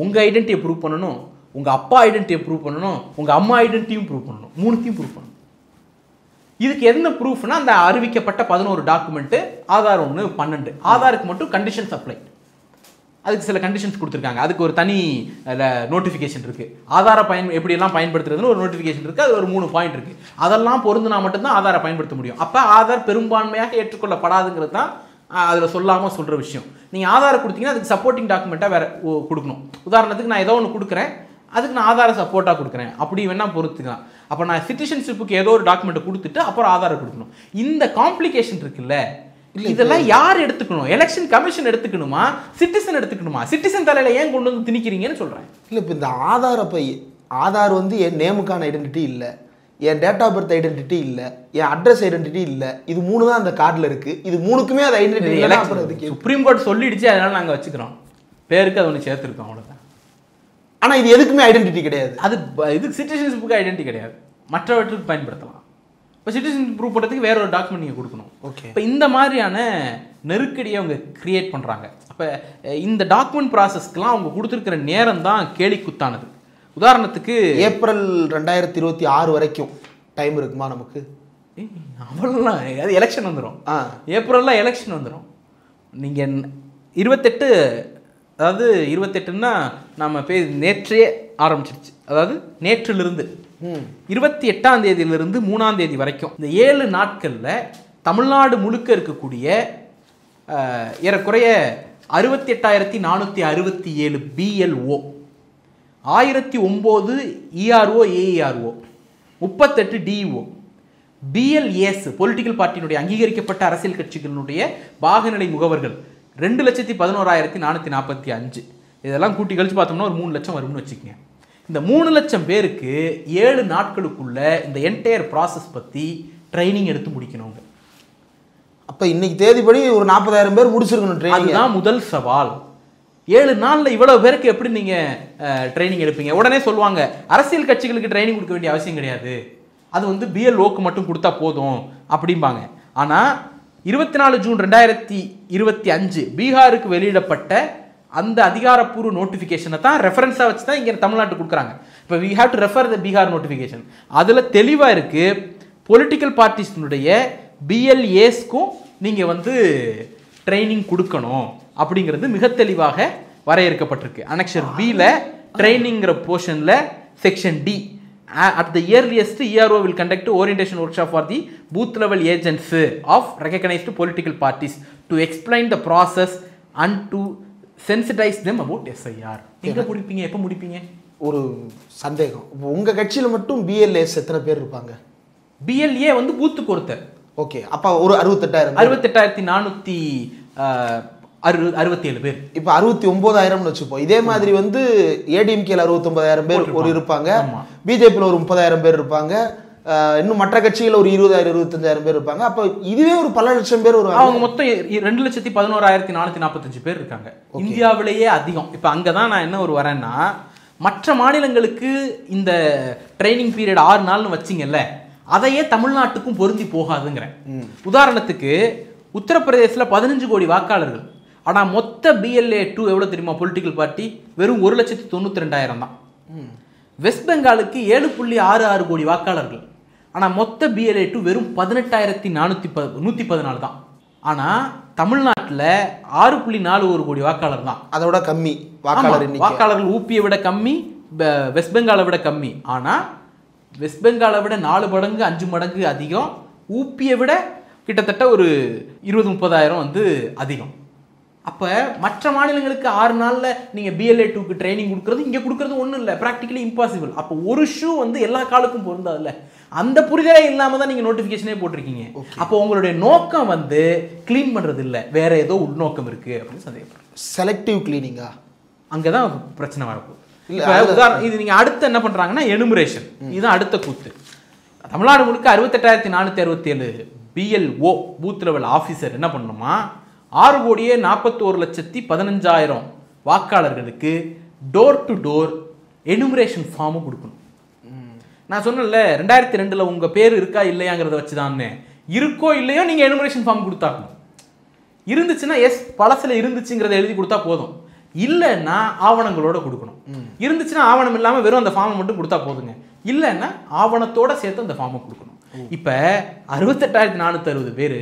S2: உங்கள் ஐடென்டிட்டியை ப்ரூவ் பண்ணணும், உங்கள் அப்பா ஐடென்டிட்டியை ப்ரூவ் பண்ணணும், உங்கள் அம்மா ஐடென்டிட்டியும் ப்ரூவ் பண்ணணும். 3த்தையும் ப்ரூவ் பண்ணணும். இதுக்கு என்ன ப்ரூஃப்னா அந்த அறிவிக்கப்பட்ட 11 டாக்குமெண்ட்டு, ஆதார் 1, 12. ஆதாருக்கு மட்டும் கண்டிஷன்ஸ் அப்ளை, அதுக்கு சில கண்டிஷன்ஸ் கொடுத்துருக்காங்க. அதுக்கு ஒரு தனி நோட்டிஃபிகேஷன் இருக்குது. ஆதாரை எப்படியெல்லாம் பயன்படுத்துறதுன்னு ஒரு நோட்டிஃபிகேஷன் இருக்குது. அது ஒரு 3 பாயிண்ட் இருக்குது. அதெல்லாம் பொருந்தினா மட்டும்தான் ஆதாரை பயன்படுத்த முடியும். அப்போ ஆதார் பெரும்பான்மையாக ஏற்றுக்கொள்ளப்படாதுங்கிறது தான் அதில் சொல்லாமல் சொல்கிற விஷயம். நீங்கள் ஆதாரை கொடுத்தீங்கன்னா அதுக்கு சப்போர்ட்டிங் டாக்குமெண்ட்டாக வேறு கொடுக்கணும். உதாரணத்துக்கு நான் ஏதோ ஒன்று கொடுக்குறேன், அதுக்கு நான் ஆதார சப்போர்ட்டாக கொடுக்குறேன், அப்படி வேணால் பொறுத்துக்கலாம். அப்போ நான் சிட்டிசன்ஷிப்புக்கு ஏதோ ஒரு டாக்குமெண்ட்டை கொடுத்துட்டு அப்புறம் ஆதாரை கொடுக்கணும். இந்த காம்ப்ளிகேஷன் இருக்குல்ல, இதெல்லாம் யார் எடுத்துக்கணும்? எலெக்ஷன் கமிஷன் எடுத்துக்கணுமா, சிட்டிசன் எடுத்துக்கணுமா? சிட்டிசன் தலையில ஏன் கொண்டு வந்து திணிக்கிறீங்கன்னு சொல்கிறேன்.
S1: இல்லை, இப்போ இந்த ஆதார் வந்து என் நேமுக்கான ஐடென்டிட்டி இல்லை, என் டேட் ஆஃப் பர்த் ஐடென்டிட்டி இல்லை, என் அட்ரஸ் ஐடென்டிட்டி இல்லை, இது 3 தான் அந்த கார்டில் இருக்குது. இது 3க்குமே அது ஐடென்டிட்டி இல்லை.
S2: சுப்ரீம் கோர்ட் சொல்லிடுச்சு, அதனால நாங்கள் வச்சுக்கிறோம், பேருக்கு அது ஒன்று சேர்த்துருக்கோம், அவ்வளோதான்.
S1: ஆனால் இது எதுக்குமே ஐடென்டிட்டி கிடையாது.
S2: அது இது சிட்டிசன்ஷிப்புக்கு ஐடென்டிட்டி கிடையாது, மற்றவற்றுக்கு பயன்படுத்தலாம். இப்போ சிட்டிசன் ப்ரூவ் பண்ணுறதுக்கு வேற ஒரு டாக்குமெண்ட் நீங்கள் கொடுக்கணும்.
S1: ஓகே.
S2: இப்போ இந்த மாதிரியான நெருக்கடியை அவங்க கிரியேட் பண்ணுறாங்க. அப்போ இந்த டாக்குமெண்ட் ப்ராசஸ்க்கெலாம் அவங்க கொடுத்துருக்கிற நேரம் தான் கேலிக்குத்தானது. உதாரணத்துக்கு
S1: ஏப்ரல் 2026 வரைக்கும் டைம் இருக்குமா நமக்கு?
S2: அவ்வளோலாம் அது எலெக்ஷன் வந்துடும். ஏப்ரலில் எலெக்ஷன் வந்துடும். நீங்கள் 28, அதாவது 28ன்னா நம்ம நேற்றே ஆரம்பிச்சிருச்சு. அதாவது நேற்றிலிருந்து 28ஆம் தேதியிலிருந்து 3ஆம் தேதி வரைக்கும் இந்த 7 நாட்களில் தமிழ்நாடு முழுக்க இருக்கக்கூடிய ஏறக்குறைய 68,467 BLO, 1009 ERO AERO, 38 DEO, BLAs political பார்ட்டியினுடைய அங்கீகரிக்கப்பட்ட அரசியல் கட்சிகளினுடைய பாகநிலை முகவர்கள் 2,11,445. இதெல்லாம் கூட்டி கழிச்சு பார்த்தோம்னா ஒரு 3 லட்சம் வரும்னு வச்சுக்கோங்க. இந்த 3 லட்சம் பேருக்கு 7 நாட்களுக்குள்ள இந்த என்டையர் ப்ராசஸ் பற்றி ட்ரைனிங் எடுத்து முடிக்கணுங்க.
S1: அப்போ இன்னைக்கு தேதிப்படி ஒரு 40,000 பேர் முடிச்சிருக்கணும் ட்ரைனிங்.
S2: அதுதான் முதல் சவால். 7 நாளில் இவ்வளோ பேருக்கு எப்படி நீங்கள் ட்ரைனிங் எடுப்பீங்க? உடனே சொல்லுவாங்க அரசியல் கட்சிகளுக்கு ட்ரைனிங் கொடுக்க வேண்டிய அவசியம் கிடையாது, அது வந்து BLOக்கு மட்டும் கொடுத்தா போதும் அப்படிம்பாங்க. ஆனால் 24 ஜூன் 2025 பீகாருக்கு வெளியிடப்பட்ட அந்த அதிகாரப்பூர்வ நோட்டிஃபிகேஷனை தான் ரெஃபரன்ஸாக வச்சு தான் இங்கே தமிழ்நாட்டுக்கு கொடுக்குறாங்க. இப்போ we have to refer the Bihar notification. அதில் தெளிவாக இருக்குது, பொலிட்டிக்கல் பார்ட்டிஸினுடைய BLAஸ்க்கும் நீங்கள் வந்து ட்ரைனிங் கொடுக்கணும் அப்படிங்கிறது மிக தெளிவாக வரையறுக்கப்பட்டிருக்கு. அனெக்ஷர் பியில் ட்ரைனிங்கிற போர்ஷனில் section D, at the earliest ERO will conduct orientation workshop for the booth level agents of recognized political parties to explain the process and to sensitize them about SIR. எங்கே முடிப்பீங்க, எப்போ முடிப்பீங்க?
S1: ஒரு சந்தேகம், உங்கள் கட்சியில் மட்டும் BLAs எத்தனை பேர் இருப்பாங்க?
S2: BLA வந்து பூத்துக்கு ஒருத்தர்.
S1: ஓகே, அப்போ ஒரு
S2: 68,467 பேர்.
S1: இப்போ 69,000ன்னு வச்சுப்போம். இதே மாதிரி வந்து ஏடிஎம்கேல 69,000 பேர் ஒரு இருப்பாங்க, பிஜேபியில் ஒரு 30,000 பேர் இருப்பாங்க, இன்னும் மற்ற கட்சிகள் ஒரு 20,000 25,000 பேர் இருப்பாங்க. அப்போ இதுவே ஒரு பல லட்சம் பேர் வருவாங்க.
S2: அவங்க மொத்தம் 2,11,445 பேர் இருக்காங்க. இந்தியாவிலேயே அதிகம். இப்போ அங்கே தான் நான் என்ன வரேன்னா, மற்ற மாநிலங்களுக்கு இந்த ட்ரைனிங் பீரியட் 6 நாள்னு வச்சிங்கல்ல, அதையே தமிழ்நாட்டுக்கும் பொருந்தி போகாதுங்கிறேன். உதாரணத்துக்கு உத்தரப்பிரதேசில் 15 கோடி வாக்காளர்கள், ஆனால் மொத்த BLA 2 எவ்வளோ தெரியுமா? பொலிட்டிக்கல் பார்ட்டி வெறும் 1,92,000 தான். வெஸ்ட் பெங்காலுக்கு 7.66 கோடி வாக்காளர்கள், ஆனால் மொத்த BLA 2 வெறும் 18,114 தான். ஆனால் தமிழ்நாட்டில் 6.41 கோடி வாக்காளர் தான்.
S1: அதோட கம்மி
S2: வாக்காளர்கள் ஊபியை விட கம்மி, வெஸ்ட் பெங்காலை விட கம்மி. ஆனால் வெஸ்ட் பெங்காலை விட 4 மடங்கு 5 மடங்கு அதிகம், ஊபியை விட கிட்டத்தட்ட ஒரு 20-30,000 வந்து அதிகம். அப்போ மற்ற மாநிலங்களுக்கு 6 நாளில் நீங்கள் BLA 2க்கு ட்ரைனிங் கொடுக்குறது, இங்கே கொடுக்குறது ஒன்றும் இல்லை, ப்ராக்டிக்கலி இம்பாசிபிள். அப்போ ஒரு ஷூ வந்து எல்லா காலுக்கும் பொருந்தாதுல்ல. அந்த புரிதலே இல்லாமல் தான் நீங்கள் நோட்டிஃபிகேஷனே போட்டிருக்கீங்க. அப்போ உங்களுடைய நோக்கம் வந்து க்ளீன் பண்ணுறது இல்லை, வேற ஏதோ உள்நோக்கம் இருக்குது அப்படின்னு சந்தேகப்படுறேன்.
S1: செலக்டிவ் கிளீனிங்கா?
S2: அங்கே தான் பிரச்சனை வரப்போகுது. இப்போ உதாரணம், இது நீங்கள் அடுத்து என்ன பண்ணுறாங்கன்னா எனுமரேஷன். இதுதான் அடுத்த கூத்து. தமிழ்நாடு முழுக்க 68,467 BLO பூத் லெவல் ஆஃபீஸர் என்ன பண்ணணுமா, 6,41,15,000 வாக்காளர்களுக்கு டோர் டு டோர் எனுமரேஷன் ஃபார்மும் கொடுக்கணும். நான் சொன்னேன்ல 2002 உங்கள் பேர் இருக்கா இல்லையாங்கிறத வச்சு தான், இருக்கோ இல்லையோ நீங்கள் எனுமரேஷன் ஃபார்ம் கொடுத்தாக்கணும். இருந்துச்சுன்னா எஸ் பழசில் இருந்துச்சுங்கிறத எழுதி கொடுத்தா போதும், இல்லைன்னா ஆவணங்களோட கொடுக்கணும். இருந்துச்சுன்னா ஆவணம் இல்லாமல் வெறும் அந்த ஃபார்மை மட்டும் கொடுத்தா போதுங்க, இல்லைன்னா ஆவணத்தோட சேர்த்து அந்த ஃபார்மை கொடுக்கணும். இப்போ 68,460 பேர்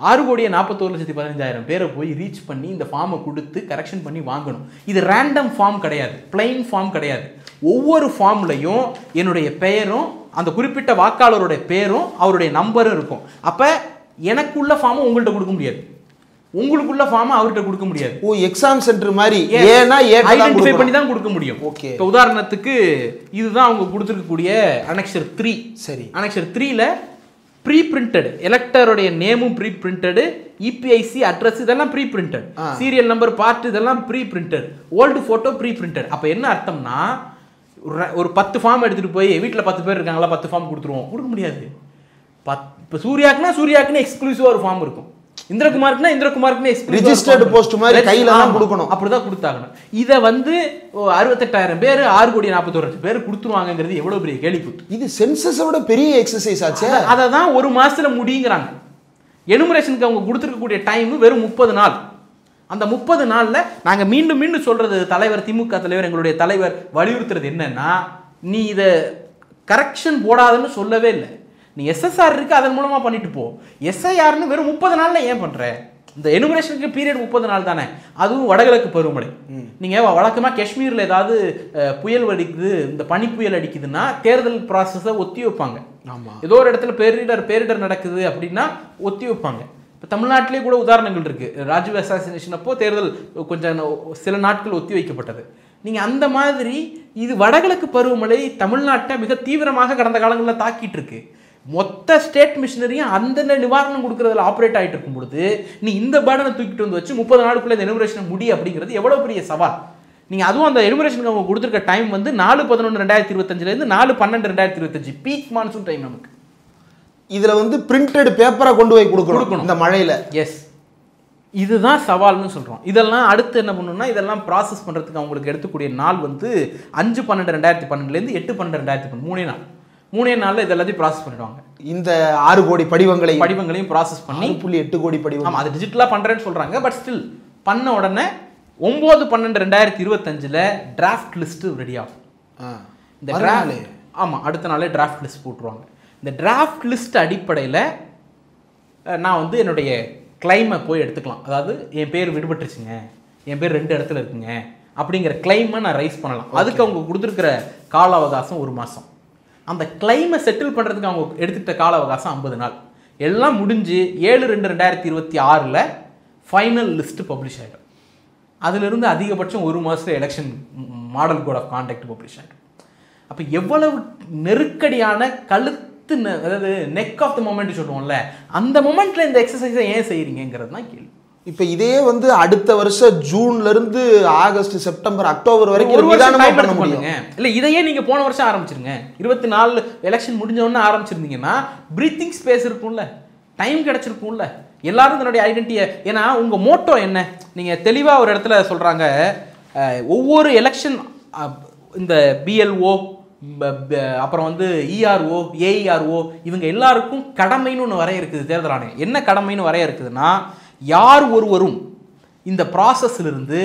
S2: 6,41,15,000 பேரை போய் ரீச் பண்ணி இந்த ஃபார்மை கொடுத்து கரெக்ஷன் பண்ணி வாங்கணும். இது ரேண்டம் ஃபார்ம் கிடையாது, பிளைன் ஃபார்ம் கிடையாது. ஒவ்வொரு ஃபார்ம்லையும் என்னுடைய பெயரும் அந்த குறிப்பிட்ட வாக்காளருடைய பேரும் அவருடைய நம்பரும் இருக்கும். அப்போ எனக்குள்ள ஃபார்மை உங்கள்கிட்ட கொடுக்க முடியாது, உங்களுக்குள்ள ஃபார்மை அவர்கிட்ட கொடுக்க முடியாது.
S1: ஓ, எக்ஸாம் சென்டர் மாதிரி
S2: ஐடென்டிஃபை பண்ணி தான் கொடுக்க முடியும். ஓகே, இப்போ உதாரணத்துக்கு இதுதான் அவங்க கொடுத்துருக்கக்கூடிய அனெக்சர் 3. சரி, அனெக்சர் 3ல ப்ரீ பிரிண்டட் எலக்டருடைய நேமும் ப்ரீ பிரிண்டட், EPIC அட்ரஸ் இதெல்லாம் pre printed, serial number part இதெல்லாம் pre printed, old photo pre printed. அப்போ என்ன அர்த்தம்னா, ஒரு 10 ஃபார்ம் எடுத்துகிட்டு போய் வீட்டில் 10 பேர் இருக்காங்களா 10 ஃபார்ம் கொடுத்துருவோம், கொடுக்க முடியாது. இப்போ சூர்யாக்குன்னு எக்ஸ்க்ளூசிவாக ஒரு ஃபார்ம் இருக்கும், இந்திரகுமாருக்குன்னா இந்திரகுமாருக்குன்னு
S1: ரிஜிஸ்டர்டு போஸ்ட் மாதிரி கையில தான் கொடுக்கணும்,
S2: அப்படிதான் கொடுத்தாகணும். இதை வந்து 68,000 பேர் 6,41,00,000 பேர் கொடுத்துருவாங்கிறது எவ்வளவு பெரிய கேள்விக்குத்து.
S1: இது சென்சஸோட பெரிய எக்ஸசைஸ் ஆச்சு.
S2: அதை தான் ஒரு மாசத்துல முடியுங்கிறாங்க. எனுமரேஷனுக்கு அவங்க கொடுத்துருக்கக்கூடிய டைம் வெறும் 30 நாள். அந்த 30 நாள்ல நாங்க மீண்டும் மீண்டும் சொல்றது, தலைவர் திமுக தலைவர் எங்களுடைய தலைவர் வலியுறுத்துறது என்னன்னா, நீ இதை கரெக்ஷன் போடாதுன்னு சொல்லவே இல்லை, நீ SSR இருக்கு அதன் மூலமா பண்ணிட்டு போ. SIRனு வெறும் 30 நாள்ல ஏன் பண்ற? இந்த எனுமரேஷனுக்கு பீரியட் 30 நாள் தானே, அதுவும் வடகிழக்கு பருவமழை. நீங்க வழக்கமா காஷ்மீர்ல ஏதாவது புயல் அடிக்குது, இந்த பனி புயல் அடிக்குதுன்னா தேர்தல் ப்ராசஸை ஒத்தி வைப்பாங்க. ஆமா, ஏதோ ஒரு இடத்துல பேரிடர் நடக்குது அப்படின்னா ஒத்தி வைப்பாங்க. இப்போ தமிழ்நாட்டிலே கூட உதாரணங்கள் இருக்கு. ராஜீவ் அசாசினேஷன் அப்போ தேர்தல் கொஞ்சம் சில நாட்கள் ஒத்தி வைக்கப்பட்டது. நீங்க அந்த மாதிரி இது வடகிழக்கு பருவமழை தமிழ்நாட்டை மிக தீவிரமாக கடந்த காலங்களில் தாக்கிட்டு இருக்கு. மொத்த ஸ்டேட் மிஷினரியும் அந்த நிவாரணம் கொடுக்கறதுல ஆப்ரேட் ஆகிட்டு இருக்கும் பொழுது நீ இந்த பேர்டனை தூக்கிட்டு வந்து வச்சு 30 நாளுக்குள்ள இந்த எனுமரேஷன் முடி அப்படிங்கிறது எவ்வளோ பெரிய சவால். நீங்கள் அதுவும் அந்த எனுமரேஷனுக்கு அவங்க கொடுத்துருக்க டைம் வந்து 4/11/2025 4/12/2025 பீக் மான்சூன் டைம் நமக்கு.
S1: இதில் வந்து பிரிண்டட் பேப்பரை கொண்டு போய் கொடுக்கணும் இந்த மழையில்.
S2: எஸ், இதுதான் சவால்னு சொல்கிறோம். இதெல்லாம் அடுத்து என்ன பண்ணணும்னா, இதெல்லாம் ப்ராசஸ் பண்ணுறதுக்கு அவங்களுக்கு எடுத்துக்கூடிய நாள் வந்து 5/12/2012 8/12/2013 3 நாளில் இதெல்லாத்தையும் ப்ராசஸ் பண்ணிடுவாங்க.
S1: இந்த 6 கோடி படிவங்களையும்
S2: ப்ராசஸ் பண்ணி
S1: 8 கோடி படிவம்.
S2: ஆமாம், அது டிஜிட்டலாக பண்ணுறேன்னு சொல்கிறாங்க. பட் ஸ்டில் பண்ண உடனே 9/12/2025 டிராஃப்ட் லிஸ்ட்டு ரெடி ஆகும். இந்த டிராஃப்ட் ஆமாம், அடுத்த நாளே டிராஃப்ட் லிஸ்ட் போட்டுருவாங்க. இந்த டிராஃப்ட் லிஸ்ட் அடிப்படையில் நான் வந்து என்னுடைய கிளைமை போய் எடுத்துக்கலாம். அதாவது என் பேர் விடுபட்டுருச்சுங்க, என் பேர் 2 இடத்துல இருக்குங்க அப்படிங்கிற கிளைமை நான் ரைஸ் பண்ணலாம். அதுக்கு அவங்க கொடுத்துருக்கிற கால அவகாசம் 1 மாதம். அந்த கிளைமை செட்டில் பண்ணுறதுக்கு அவங்க எடுத்துக்கிட்ட கால அவகாசம் 50 நாள். எல்லாம் முடிஞ்சு 7/2/2026 ஃபைனல் லிஸ்ட்டு பப்ளிஷ் ஆகிடும். அதிலிருந்து அதிகபட்சம் 1 மாதத்தில் election model code of conduct publish ஆகிடும். அப்போ எவ்வளவு நெருக்கடியான அதாவது நெக் ஆஃப் த மொமெண்ட் சொல்லுவோம்ல, அந்த மொமெண்ட்ல இந்த எக்ஸசைஸை ஏன் செய்யறீங்கிறது தான் கேள்வி.
S1: இப்போ இதே வந்து அடுத்த வருஷம் ஜூன்ல இருந்து ஆகஸ்ட், செப்டம்பர், அக்டோபர் வரைக்கும்
S2: ஒரு வருஷம் டைம் எடுத்து
S1: முடியும்.
S2: பண்ணுங்க. இல்ல இதையே நீங்க போன வருஷம் ஆரம்பிச்சிருங்க. 24 எலெக்ஷன் முடிஞ்ச உடனே ஆரம்பிச்சிருந்தீங்கன்னா பிரீத்திங் ஸ்பேஸ் இருக்கும்ல, டைம் கிடைச்சிருக்கும்ல, எல்லாரும் தன்னுடைய ஐடென்டிட்டியை. ஏன்னா உங்க மோட்டோ என்ன, நீங்க தெளிவா ஒரு இடத்துல சொல்றாங்க, ஒவ்வொரு எலெக்ஷன் இந்த பிஎல்ஓ அப்புறம் வந்து இஆர்ஓ ஏஇஆர்ஓ இவங்க எல்லாருக்கும் கடமைன்னு ஒன்று வரைய இருக்குது தேர்தல் ஆணையம். என்ன கடமைன்னு வரைய இருக்குதுன்னா, யார் ஒருவரும் இந்த ப்ராசஸ்லிருந்து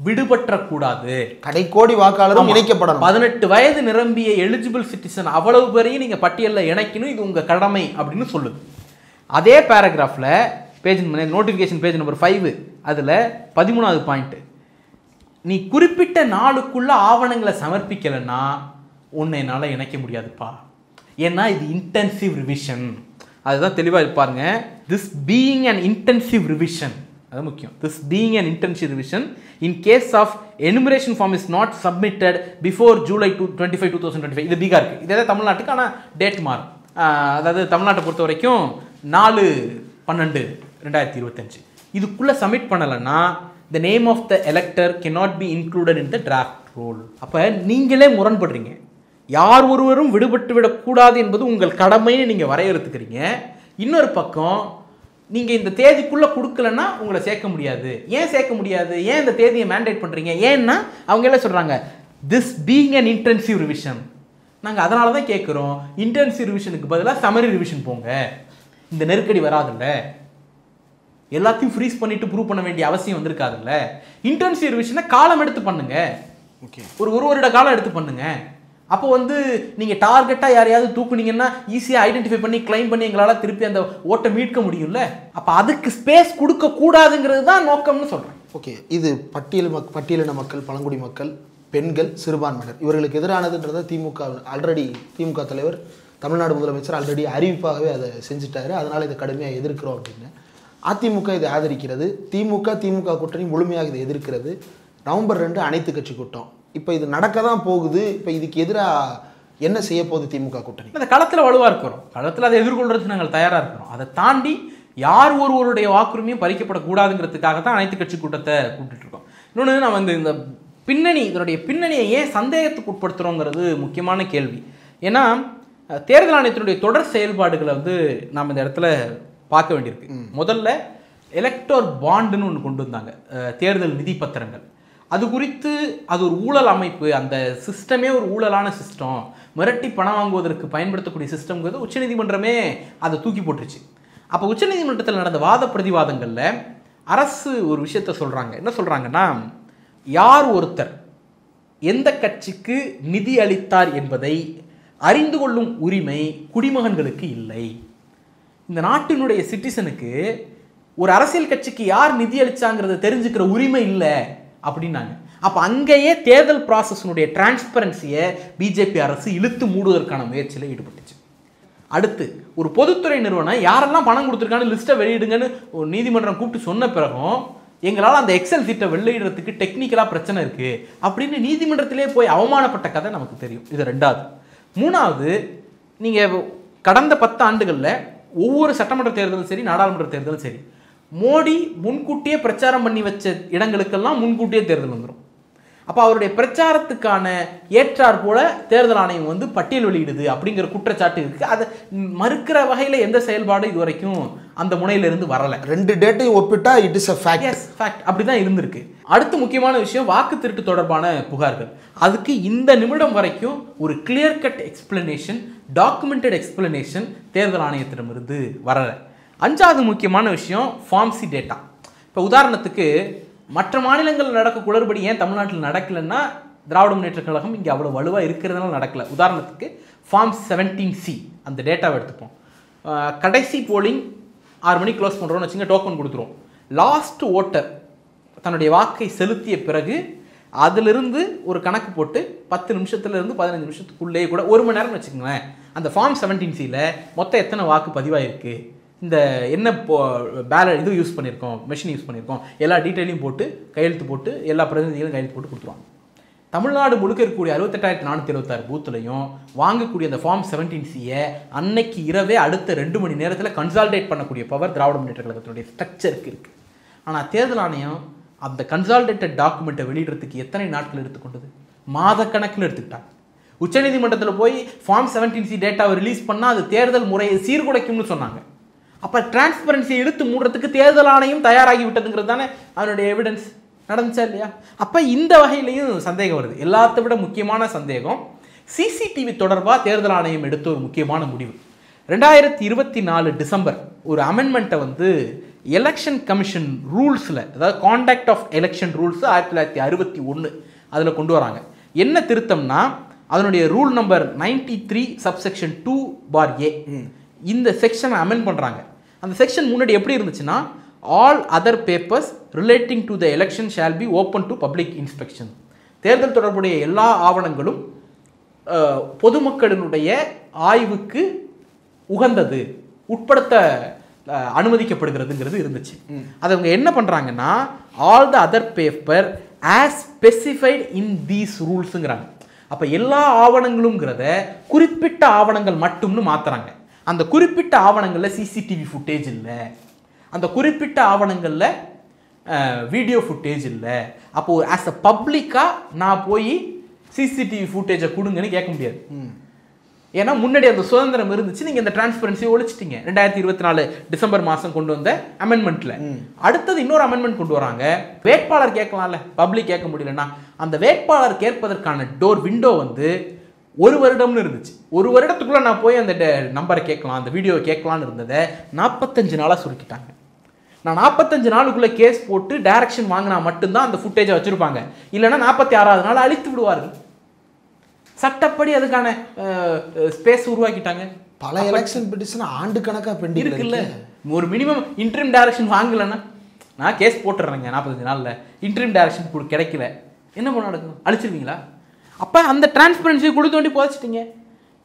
S2: விடுபற்றக்கூடாது,
S1: கடைக்கோடி வாக்காளரும் இணைக்கப்படணும்.
S2: 18 வயது நிரம்பிய எலிஜிபிள் சிட்டிசன் அவ்வளவு பேரையும் நீங்க பட்டியலில் இணைக்கணும், இது உங்க கடமை அப்படின்னு சொல்லுது. அதே பேராகிராஃபில் பேஜ் நோட்டிஃபிகேஷன் பேஜ் நம்பர் 5 அதில் 13வது பாயிண்ட், நீ குறிப்பிட்ட நாளுக்குள்ள ஆவணங்களை சமர்ப்பிக்கலைன்னா உன்னை என்னால் இணைக்க முடியாதுப்பா, ஏன்னா இது இன்டென்சிவ் ரிவிஷன். அதுதான் தெளிவாக இருப்பாருங்க. This being an intensive revision, அது முக்கியம். This being an intensive revision in case of enumeration form is not submitted before July 25, 2025. இது பீகாருக்கு, இதே தமிழ்நாட்டுக்கு, ஆனால் டேட் மாறும். அதாவது தமிழ்நாட்டை பொறுத்த வரைக்கும் 4/12/2025 இதுக்குள்ளே சப்மிட் பண்ணலைன்னா the name of the elector cannot be included in the draft roll. அப்போ நீங்களே முரண்படுறீங்க. யார் ஒருவரும் விடுபட்டு விடக்கூடாது என்பது உங்கள் கடமைன்னு நீங்கள் வரையறுத்துக்கிறீங்க. இன்னொரு பக்கம் நீங்கள் இந்த தேதிக்குள்ளே கொடுக்கலன்னா உங்களை சேர்க்க முடியாது. ஏன் சேர்க்க முடியாது, ஏன் இந்த தேதியை மேண்டேட் பண்ணுறீங்க? ஏன்னா அவங்க எல்லாம் சொல்கிறாங்க this being an intensive revision. நாங்கள் அதனால தான் கேட்குறோம், இன்டென்சிவ் ரிவிஷனுக்கு பதிலாக சமரி ரிவிஷன் போங்க, இந்த நெருக்கடி வராதுல்ல, எல்லாத்தையும் ஃப்ரீஸ் பண்ணிட்டு ப்ரூவ் பண்ண வேண்டிய அவசியம் வந்திருக்காதுல்ல. இன்டென்சிவ் ரிவிஷனை காலம் எடுத்து பண்ணுங்க, ஒரு வருட காலம் எடுத்து பண்ணுங்க. அப்போ வந்து நீங்கள் டார்கெட்டாக யாரையாவது தூக்குனீங்கன்னா ஈஸியாக ஐடென்டிஃபை பண்ணி கிளைம் பண்ணி எங்களால் திருப்பி அந்த ஓட்டை மீட்க முடியும்ல. அப்போ அதுக்கு ஸ்பேஸ் கொடுக்கக்கூடாதுங்கிறது தான் நோக்கம்னு சொல்கிறேன்.
S1: ஓகே, இது பட்டியலின மக்கள், பழங்குடி மக்கள், பெண்கள், சிறுபான்மையினர் இவர்களுக்கு எதிரானதுன்றதை திமுக தலைவர், தமிழ்நாடு முதலமைச்சர் ஆல்ரெடி அறிவிப்பாகவே அதை செஞ்சுட்டாரு. அதனால் இதை கடுமையாக எதிர்க்கிறோம் அப்படின்னு. அதிமுக இதை ஆதரிக்கிறது, திமுக கூட்டணி முழுமையாக இதை எதிர்க்கிறது. நவம்பர் 2 அனைத்து கட்சி கூட்டம். இப்போ இது நடக்க தான் போகுது. இப்போ இதுக்கு எதிராக என்ன செய்ய போகுது திமுக கூட்டணி?
S2: அந்த களத்தில் வலுவாக இருக்கிறோம், களத்தில் அதை எதிர்கொள்றதுக்கு நாங்கள் தயாராக இருக்கிறோம். அதை தாண்டி யார் ஒருவருடைய வாக்குரிமையும் பறிக்கப்படக்கூடாதுங்கிறதுக்காக தான் அனைத்து கட்சி கூட்டத்தை கூப்பிட்டு இருக்கோம். இன்னொன்று, நான் வந்து இந்த இதனுடைய பின்னணியை ஏன் சந்தேகத்துக்கு உட்படுத்துகிறோங்கிறது முக்கியமான கேள்வி. ஏன்னா தேர்தல் ஆணையத்தினுடைய தொடர் செயல்பாடுகளை வந்து நாம் இந்த இடத்துல பார்க்க வேண்டியிருக்கு. முதல்ல எலக்டோர் பாண்டுன்னு ஒன்று கொண்டு வந்தாங்க, தேர்தல் நிதி பத்திரங்கள். அது குறித்து அது ஒரு ஊழல் அமைப்பு, அந்த சிஸ்டமே ஒரு ஊழலான சிஸ்டம், மிரட்டி பணம் வாங்குவதற்கு பயன்படுத்தக்கூடிய சிஸ்டம்ங்கிறது உச்சநீதிமன்றமே அதை தூக்கி போட்டுருச்சு. அப்போ உச்சநீதிமன்றத்தில் நடந்த வாத பிரதிவாதங்களில் அரசு ஒரு விஷயத்த சொல்கிறாங்க. என்ன சொல்கிறாங்கன்னா, யார் ஒருத்தர் எந்த கட்சிக்கு நிதி அளித்தார் என்பதை அறிந்து கொள்ளும் உரிமை குடிமகன்களுக்கு இல்லை. இந்த நாட்டினுடைய சிட்டிசனுக்கு ஒரு அரசியல் கட்சிக்கு யார் நிதி அளிச்சாங்கிறத தெரிஞ்சுக்கிற உரிமை இல்லை அப்படின்னாங்க. அப்போ அங்கேயே தேர்தல் ப்ராசஸினுடைய டிரான்ஸ்பரன்சியை பிஜேபி அரசு இழுத்து மூடுவதற்கான முயற்சியில் ஈடுபட்டுச்சு. அடுத்து ஒரு பொதுத்துறை நிறுவனம் யாரெல்லாம் பணம் கொடுத்துருக்கான்னு லிஸ்ட்டை வெளியிடுங்கன்னு ஒரு நீதிமன்றம் கூப்பிட்டு சொன்ன பிறகும் எங்களால் அந்த எக்ஸல் சீட்டை வெளியிடுறதுக்கு டெக்னிக்கலாக பிரச்சனை இருக்குது அப்படின்னு நீதிமன்றத்திலே போய் அவமானப்பட்ட கதை நமக்கு தெரியும். இது 2வது. 3வது, நீங்கள் கடந்த 10 ஆண்டுகளில் ஒவ்வொரு சட்டமன்ற தேர்தலும் சரி, நாடாளுமன்ற தேர்தலும் சரி, மோடி முன்கூட்டியே பிரச்சாரம் பண்ணி வச்ச இடங்களுக்கெல்லாம் முன்கூட்டியே தேர்தல் வந்துடும். அப்போ அவருடைய பிரச்சாரத்துக்கான ஏற்றார் போல தேர்தல் ஆணையம் வந்து பட்டியல் வெளியிடுது அப்படிங்கிற குற்றச்சாட்டு இருக்குது. அதை மறுக்கிற வகையில் எந்த செயல்பாடும் இது வரைக்கும் அந்த முனையிலிருந்து வரலை.
S1: 2 டேட்டையும் ஒப்பிட்டா it is a fact.
S2: Yes, fact. அப்படி தான் இருந்திருக்கு. அடுத்து முக்கியமான விஷயம் வாக்கு திருட்டு தொடர்பான புகார்கள். அதுக்கு இந்த நிமிடம் வரைக்கும் ஒரு clear cut explanation, documented explanation தேர்தல் ஆணையத்திடமிருந்து வரலை. 5வது முக்கியமான விஷயம் ஃபார்ம்சி டேட்டா. இப்போ உதாரணத்துக்கு மற்ற மாநிலங்கள் நடக்க குளறுபடி ஏன் தமிழ்நாட்டில் நடக்கலைன்னா திராவிட முன்னேற்ற கழகம் இங்கே அவ்வளோ வலுவாக இருக்கிறதுனால நடக்கலை. உதாரணத்துக்கு ஃபார்ம் 17C அந்த டேட்டாவை எடுத்துப்போம். கடைசி போலிங் 6 மணிக்கு க்ளோஸ் பண்ணுறோன்னு வச்சுங்க, டோக்கன் கொடுத்துருவோம். லாஸ்ட் ஓட்டர் தன்னுடைய வாக்கை செலுத்திய பிறகு அதிலிருந்து ஒரு கணக்கு போட்டு 10 நிமிஷத்துலேருந்து 15 நிமிஷத்துக்குள்ளேயே கூட 1 மணி நேரம்னு வச்சுக்கோங்களேன், அந்த ஃபார்ம் 17Cயில் மொத்தம் எத்தனை வாக்கு பதிவாயிருக்கு, இந்த என்ன பேலட் இது யூஸ் பண்ணியிருக்கோம், மெஷின் யூஸ் பண்ணியிருக்கோம், எல்லா டீட்டெயிலையும் போட்டு கையெழுத்து போட்டு எல்லா பிரதிநிதிகளும் கையெழுத்து போட்டு கொடுத்துருவாங்க. தமிழ்நாடு முழுக்க இருக்கக்கூடிய 68,426 பூத்துலையும் வாங்கக்கூடிய அந்த ஃபார்ம் 17C அன்னைக்கு இரவே அடுத்த 2 மணி நேரத்தில் கன்சால்டேட் பண்ணக்கூடிய பவர் திராவிட முன்னேற்ற கழகத்தினுடைய ஸ்ட்ரக்சருக்கு இருக்குது. ஆனால் தேர்தல் ஆணையம் அந்த கன்சால்டேட்டட் டாக்குமெண்ட்டை வெளியிடுறதுக்கு எத்தனை நாட்கள் எடுத்துக்கொண்டது? மாதக்கணக்கில் எடுத்துக்கிட்டாங்க. உச்சநீதிமன்றத்தில் போய் ஃபார்ம் 17C டேட்டாவை ரிலீஸ் பண்ணால் அது தேர்தல் முறையை சீர்குலைக்கும்னு சொன்னாங்க. அப்போ டிரான்ஸ்பரன்சியை இழுத்து மூடுறதுக்கு தேர்தல் ஆணையம் தயாராகி விட்டதுங்கிறது தானே அதனுடைய எவிடன்ஸ். நடந்துச்சா இல்லையா? அப்போ இந்த வகையிலையும் சந்தேகம் வருது. எல்லாத்தை விட முக்கியமான சந்தேகம் சிசிடிவி தொடர்பாக தேர்தல் ஆணையம் எடுத்த ஒரு முக்கியமான முடிவு. 2024 டிசம்பர் ஒரு அமெண்ட்மெண்ட்டை வந்து எலெக்ஷன் கமிஷன் ரூல்ஸில், அதாவது கான்டக்ட் ஆஃப் எலெக்ஷன் ரூல்ஸ் 1961 அதில் கொண்டு வராங்க. என்ன திருத்தம்னா அதனுடைய ரூல் நம்பர் 93 சப்செக்ஷன் 2(a) இந்த செக்ஷனை அமெண்ட் பண்ணுறாங்க. அந்த செக்ஷன் முன்னாடி எப்படி இருந்துச்சுன்னா, all other papers relating to the election shall be open to public inspection. தேர்தல் தொடர்புடைய எல்லா ஆவணங்களும் பொதுமக்களினுடைய ஆய்வுக்கு உகந்தது, உட்படுத்த அனுமதிக்கப்படுகிறதுங்கிறது இருந்துச்சு. அது அவங்க என்ன பண்ணுறாங்கன்னா, all the other paper as specified in these ரூல்ஸுங்கிறாங்க. அப்போ எல்லா ஆவணங்களுங்கிறத குறிப்பிட்ட ஆவணங்கள் மட்டும்னு மாற்றுறாங்க. அந்த குறிப்பிட்ட ஆவணங்களில் சிசிடிவி ஃபுட்டேஜ் இல்லை, அந்த குறிப்பிட்ட ஆவணங்களில் வீடியோ ஃபுட்டேஜ் இல்லை. அப்போது ஆஸ் அ பப்ளிக்காக நான் போய் சிசிடிவி ஃபுட்டேஜை கொடுங்கன்னு கேட்க முடியாது. ஏன்னா முன்னாடி அந்த சுதந்திரம் இருந்துச்சு, நீங்கள் இந்த டிரான்ஸ்பரன்சியை ஒழிச்சிட்டீங்க 2024 டிசம்பர் மாதம் கொண்டு வந்த அமெண்ட்மெண்ட்டில். அடுத்தது இன்னொரு அமெண்ட்மெண்ட் கொண்டு வராங்க. வேட்பாளர் கேட்கலாம்ல, பப்ளிக் கேட்க முடியலன்னா அந்த வேட்பாளர் கேட்பதற்கான டோர் விண்டோ வந்து 1 வருடம்னு இருந்துச்சு. 1 வருடத்துக்குள்ளே நான் போய் அந்த நம்பரை கேட்கலாம், அந்த வீடியோவை கேட்கலான்னு இருந்ததை 45 நாளாக சுருக்கிட்டாங்க. நான் 45 நாளுக்குள்ளே கேஸ் போட்டு டைரக்ஷன் வாங்கினா மட்டும்தான் அந்த ஃபுட்டேஜை வச்சுருப்பாங்க. இல்லைன்னா 46வது நாள் அழித்து விடுவார்கள். சட்டப்படி அதுக்கான ஸ்பேஸ் உருவாக்கிட்டாங்க.
S1: பல எலெக்ஷன் பெட்டிஷன் ஆண்டு கணக்காக பெண்டிங்
S2: இருக்குல்ல. ஒரு மினிமம் இன்ட்ரீம் டைரக்ஷன் வாங்கலைன்னா நான் கேஸ் போட்டுடுறேங்க 45 நாளில், இன்ட்ரீம் டைரக்ஷன் கிடைக்கல, என்ன பண்ண நடக்கும்? அழிச்சிருவீங்களா? அப்போ அந்த டிரான்ஸ்பரன்சியை கொடுத்தோண்டி புதைச்சிட்டிங்க.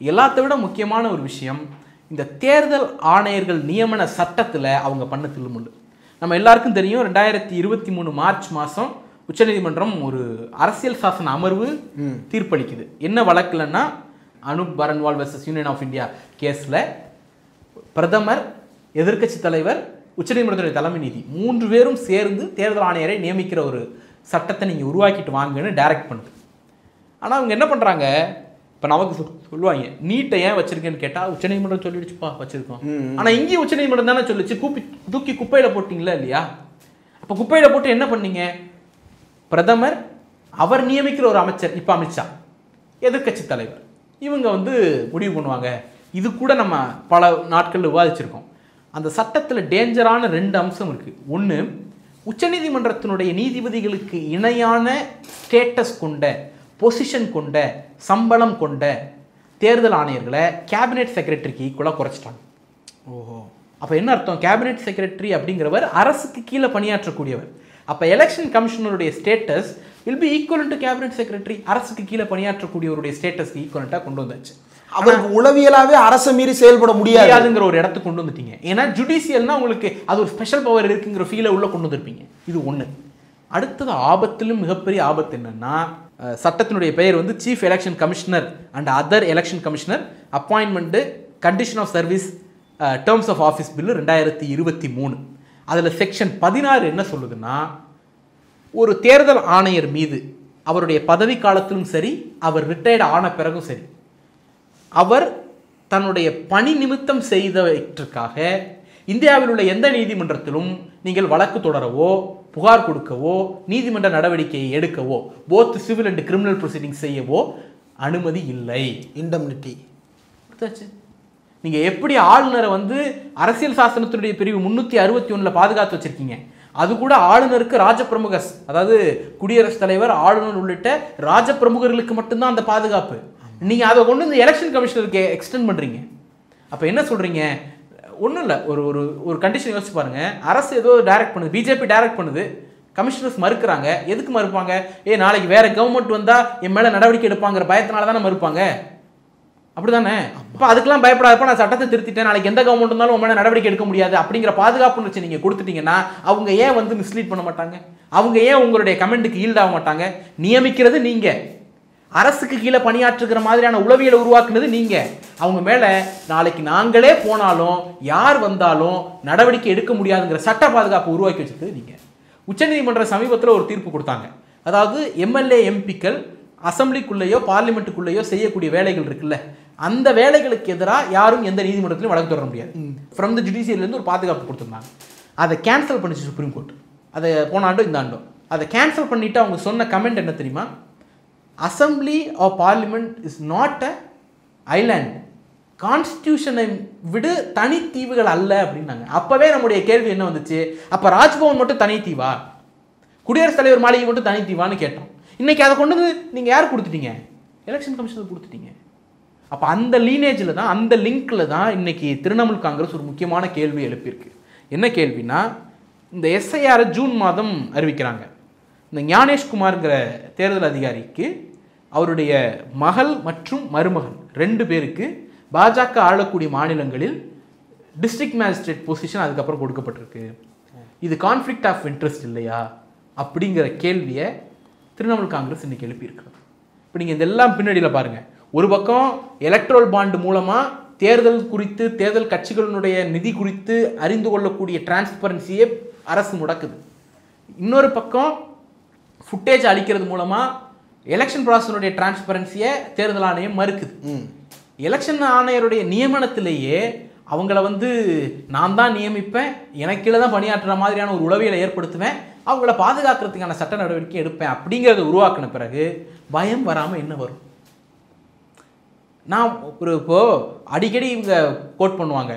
S2: எல்லாத்த விட முக்கியமான ஒரு விஷயம், இந்த தேர்தல் ஆணையர்கள் நியமன சட்டத்தில் அவங்க பண்ண தில்லுமுள்ளு. நம்ம எல்லாருக்கும் தெரியும், 2023 மார்ச் மாதம் உச்சநீதிமன்றம் ஒரு அரசியல் சாசன அமர்வு தீர்ப்பளிக்குது. என்ன வழக்குலன்னா, அனுப் Barnwal versus union of India கேஸில் பிரதமர், எதிர்க்கட்சி தலைவர், உச்சநீதிமன்றத்துடைய தலைமை நீதி 3 பேரும் சேர்ந்து தேர்தல் ஆணையரை நியமிக்கிற ஒரு சட்டத்தை நீங்கள் உருவாக்கிட்டு வாங்கன்னு டைரக்ட் பண்ணுது. ஆனால் அவங்க என்ன பண்ணுறாங்க, இப்போ நமக்கு சொல்லுவாங்க நீட்டை ஏன் வச்சிருக்கேன்னு கேட்டால் உச்சநீதிமன்றம் சொல்லிடுச்சுப்பா வச்சிருக்கோம். ஆனால் இங்கேயும் உச்சநீதிமன்றம் தானே சொல்லிச்சு, தூக்கி குப்பையில் போட்டிங்களா இல்லையா? அப்போ குப்பையில் போட்டு என்ன பண்ணீங்க? பிரதமர், அவர் நியமிக்கிற ஒரு அமைச்சர், இப்போ அமித்ஷா எதிர்க்கட்சி தலைவர், இவங்க வந்து முடிவு பண்ணுவாங்க. இது கூட நம்ம பல நாட்கள் விவாதிச்சிருக்கோம். அந்த சட்டத்தில் டேஞ்சரான 2 அம்சம் இருக்குது. ஒன்று, உச்சநீதிமன்றத்தினுடைய நீதிபதிகளுக்கு இணையான ஸ்டேட்டஸ் கொண்ட, பொசிஷன் கொண்ட, சம்பளம் கொண்ட தேர்தல் ஆணையர்களை கேபினெட் செக்ரட்டரிக்கு ஈக்குவலாக குறைச்சிட்டாங்க. ஓஹோ, அப்போ என்ன அர்த்தம்? கேபினெட் செக்ரட்டரி அப்படிங்கிறவர் அரசுக்கு கீழே பணியாற்றக்கூடியவர். அப்போ எலெக்ஷன் கமிஷனருடைய status will be equal to cabinet secretary. அரசுக்கு கீழே பணியாற்றக்கூடியவருடைய ஸ்டேட்டஸ்க்கு ஈக்குவலண்ட்டாக கொண்டு வந்தாச்சு. அவருக்கு
S1: உளவியலாவே அரசை மீறி செயல்பட முடியாதுங்கிற
S2: ஒரு இடத்துக்கு கொண்டு வந்துட்டீங்க. ஏன்னா ஜுடிஷியல்னா உங்களுக்கு அது ஒரு ஸ்பெஷல் பவர் இருக்குங்கிற ஃபீலை உள்ள கொண்டு வந்திருப்பீங்க. இது ஒன்று. அடுத்தது ஆபத்திலும் மிகப்பெரிய ஆபத்து என்னன்னா, சட்டத்தினுடைய பெயர் வந்து chief election commissioner and other election commissioner appointment condition of service terms of office bill 2023. அதில் செக்ஷன் 16 என்ன சொல்லுதுன்னா, ஒரு தேர்தல் ஆணையர் மீது அவருடைய பதவி காலத்திலும் சரி, அவர் ரிட்டையர்ட் ஆன பிறகும் சரி, அவர் தன்னுடைய பணி நிமித்தம் செய்தவற்றுக்காக இந்தியாவில் உள்ள எந்த நீதிமன்றத்திலும் நீங்கள் வழக்கு தொடரவோ, புகார் கொடுக்கவோ, நீதிமன்ற நடவடிக்கையை எடுக்கவோ, both civil and criminal proceedings செய்யவோ அனுமதி இல்லை.
S1: இண்டம்னிட்டி.
S2: நீங்கள் எப்படி ஆளுநரை வந்து அரசியல் சாசனத்தினுடைய பிரிவு 361 பாதுகாத்து வச்சிருக்கீங்க, அது கூட ஆளுநருக்கு ராஜபிரமுகர், அதாவது குடியரசுத் தலைவர், ஆளுநர் உள்ளிட்ட ராஜபிரமுகர்களுக்கு மட்டும்தான் அந்த பாதுகாப்பு. நீங்கள் அதை கொண்டு இந்த எலெக்ஷன் கமிஷனருக்கு எக்ஸ்டெண்ட் பண்ணுறீங்க. அப்போ என்ன சொல்கிறீங்க? ஒன்றும் இல்லை, ஒரு ஒரு ஒரு கண்டிஷன் யோசிச்சு பாருங்கள். அரசு ஏதோ டைரக்ட் பண்ணுது, பிஜேபி டைரக்ட் பண்ணுது, கமிஷனர்ஸ் மறுக்கிறாங்க. எதுக்கு மறுப்பாங்க? நாளைக்கு வேறு கவர்மெண்ட் வந்தால் என் மேலே நடவடிக்கை எடுப்பாங்கிற பயத்தினால தானே மறுப்பாங்க. அப்படி தானே? இப்போ அதுக்கெல்லாம் பயப்படாதப்ப நான் சட்டத்தை திருத்திட்டேன், நாளைக்கு எந்த கவர்மெண்ட் இருந்தாலும் உன் மேலே நடவடிக்கை எடுக்க முடியாது அப்படிங்கிற பாதுகாப்புன்னு வச்சு நீங்கள் கொடுத்துட்டீங்கன்னா அவங்க ஏன் வந்து மிஸ்லீட் பண்ண மாட்டாங்க? அவங்க ஏன் உங்களுடைய கமெண்ட்டுக்கு ஈல்ட் ஆக மாட்டாங்க? நியமிக்கிறது நீங்கள், அரசுக்கு கீழே பணியாற்றுகிற மாதிரியான உளவியலை உருவாக்குனது நீங்க. அவங்க மேல நாளைக்கு நாங்களே போனாலும் யார் வந்தாலும் நடவடிக்கை எடுக்க முடியாதுங்கிற சட்ட பாதுகாப்பு உருவாக்கி வச்சிருக்கிறது நீங்க. உச்சநீதிமன்ற சமீபத்தில் ஒரு தீர்ப்பு கொடுத்தாங்க. அதாவது எம்எல்ஏ எம்பிக்கள் அசம்பிளிக்குள்ளேயோ பார்லிமெண்ட்டுக்குள்ளேயோ செய்யக்கூடிய வேலைகள் இருக்குல்ல, அந்த வேலைகளுக்கு எதிராக யாரும் எந்த நீதிமன்றத்திலும் வழக்கு தொடர முடியாது. ஃப்ரம் த ஜுடிஷியரிலேருந்து ஒரு பாதுகாப்பு கொடுத்துருந்தாங்க. அதை கேன்சல் பண்ணிச்சு சுப்ரீம் கோர்ட். அதை போன ஆண்டும் இந்த ஆண்டும் அதை கேன்சல் பண்ணிவிட்டு அவங்க சொன்ன கமெண்ட் என்ன தெரியுமா? Assembly of parliament is not a island, கான்ஸ்டியூஷனை விட தனித்தீவுகள் அல்ல அப்படின்னாங்க. அப்போவே நம்முடைய கேள்வி என்ன வந்துச்சு, அப்போ ராஜ்பவன் மட்டும் தனித்தீவா, குடியரசுத் தலைவர் மாளிகை மட்டும் தனித்தீவான்னு கேட்டோம். இன்றைக்கி அதை கொண்டு வந்து நீங்கள் யார் கொடுத்துட்டீங்க? எலெக்ஷன் கமிஷனுக்கு கொடுத்துட்டீங்க. அப்போ அந்த லீனேஜில் தான், அந்த லிங்க்கில் தான் இன்றைக்கி திரிணாமுல் காங்கிரஸ் ஒரு முக்கியமான கேள்வி எழுப்பியிருக்கு. என்ன கேள்வினா, இந்த எஸ்ஐஆரை ஜூன் மாதம் அறிவிக்கிறாங்க. இந்த ஞானேஷ்குமார்ங்கிற தேர்தல் அதிகாரிக்கு அவருடைய மகள் மற்றும் மருமகன் 2 பேருக்கு பாஜக ஆளக்கூடிய மாநிலங்களில் டிஸ்ட்ரிக்ட் மேஜிஸ்ட்ரேட் பொசிஷன் அதுக்கப்புறம் கொடுக்கப்பட்டிருக்கு. இது கான்ஃப்ளிக்ட் ஆஃப் இன்ட்ரெஸ்ட் இல்லையா அப்படிங்கிற கேள்வியை திரிணாமுல் காங்கிரஸ் இன்றைக்கி எழுப்பியிருக்கிறது. இப்போ நீங்கள் இதெல்லாம் பின்னணியில் பாருங்கள். ஒரு பக்கம் எலக்ட்ரல் பாண்டு மூலமாக தேர்தல் குறித்து, தேர்தல் கட்சிகளினுடைய நிதி குறித்து அறிந்து கொள்ளக்கூடிய டிரான்ஸ்பரன்சியை அரசு முடக்குது. இன்னொரு பக்கம் ஃபுட்டேஜ் அளிக்கிறது மூலமாக எலெக்ஷன் ப்ராசஸினுடைய டிரான்ஸ்பரன்சியை தேர்தல் ஆணையம் மறுக்குது. எலெக்ஷன் ஆணையருடைய நியமனத்திலேயே அவங்கள நான் தான் நியமிப்பேன், எனக்கு கீழே தான் பணியாற்றுற மாதிரியான ஒரு உளவியலை ஏற்படுத்துவேன், அவங்கள பாதுகாக்கிறதுக்கான சட்ட நடவடிக்கை எடுப்பேன் அப்படிங்கிறத உருவாக்கின பிறகு பயம் வராமல் என்ன வரும்? நான் இப்போது அடிக்கடி இவங்க கோட் பண்ணுவாங்க,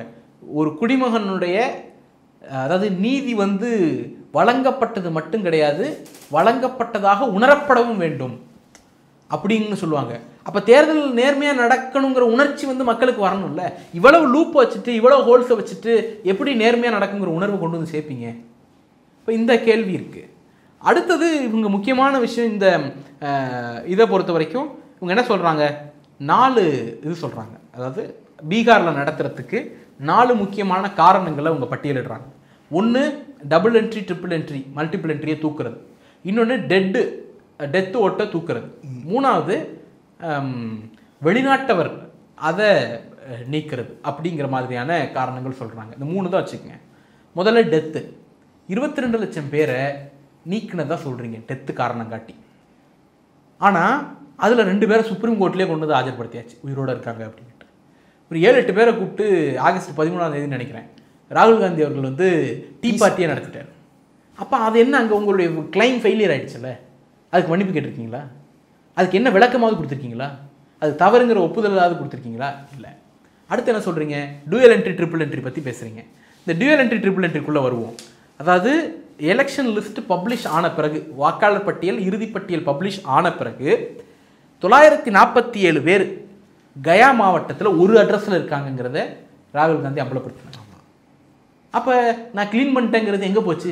S2: ஒரு குடிமகனுடைய அதாவது நீதி வழங்கப்பட்டது மட்டும் கிடையாது, வழங்கப்பட்டதாக உணரப்படவும் வேண்டும் அப்படின்னு சொல்லுவாங்க. அப்போ தேர்தல் நேர்மையாக நடக்கணுங்கிற உணர்ச்சி மக்களுக்கு வரணும்ல. இவ்வளவு லூப் வச்சுட்டு, இவ்வளவு ஹோல்ஸை வச்சுட்டு எப்படி நேர்மையாக நடக்குங்கிற உணர்வு கொண்டு வந்து சேர்ப்பீங்க? இப்போ இந்த கேள்வி இருக்குது. அடுத்தது இவங்க முக்கியமான விஷயம், இந்த இதை பொறுத்த வரைக்கும் இவங்க என்ன சொல்கிறாங்க, 4 இது சொல்கிறாங்க. அதாவது பீகாரில் நடத்துறதுக்கு 4 முக்கியமான காரணங்களை அவங்க பட்டியலிடுறாங்க. ஒன்று double entry, triple entry, multiple என்ட்ரியை தூக்குறது. இன்னொன்று டெத்து ஓட்டை தூக்குறது. 3வது வெளிநாட்டவர் அதை நீக்கிறது அப்படிங்கிற மாதிரியான காரணங்கள் சொல்கிறாங்க. இந்த 3 தான் வச்சுக்கோங்க. முதல்ல டெத்து, 22 லட்சம் பேரை நீக்கினதான் சொல்கிறீங்க டெத்து காரணம் காட்டி. ஆனால் அதில் 2 பேரை சுப்ரீம் கோர்ட்லேயே கொண்டு வந்து ஆஜர்படுத்தியாச்சு, உயிரோடு இருக்காங்க அப்படின்ட்டு. ஒரு 7-8 பேரை கூப்பிட்டு ஆகஸ்ட் 13ஆம் தேதி நினைக்கிறேன் ராகுல் காந்தி அவர்கள் டீ பார்ட்டியை நடத்திட்டார். அப்போ அது என்ன, அங்கே உங்களுடைய கிளைம் ஃபெயிலியர் ஆகிடுச்சுல்ல, அதுக்கு மன்னிப்பு கேட்டிருக்கீங்களா? அதுக்கு என்ன விளக்கமாவது கொடுத்துருக்கீங்களா? அது தவறுங்கிற ஒப்புதலாவது கொடுத்துருக்கீங்களா? இல்லை. அடுத்து என்ன சொல்கிறீங்க, டூயல் என்ட்ரி, ட்ரிபிள் என்ட்ரி பற்றி பேசுகிறீங்க. இந்த டூயல் என்ட்ரி, ட்ரிபிள் என்ட்ரிக்குள்ளே வருவோம். அதாவது எலெக்ஷன் லிஸ்ட் பப்ளிஷ் ஆன பிறகு, வாக்காளர் பட்டியல், இறுதிப்பட்டியல் பப்ளிஷ் ஆன பிறகு 947 பேர் கயா மாவட்டத்தில் ஒரு அட்ரஸில் இருக்காங்கங்கிறத ராகுல் காந்தி அம்பலப்படுத்தினாங்க. அப்போ நான் க்ளீன் பண்ணிட்டேங்கிறது எங்கே போச்சு?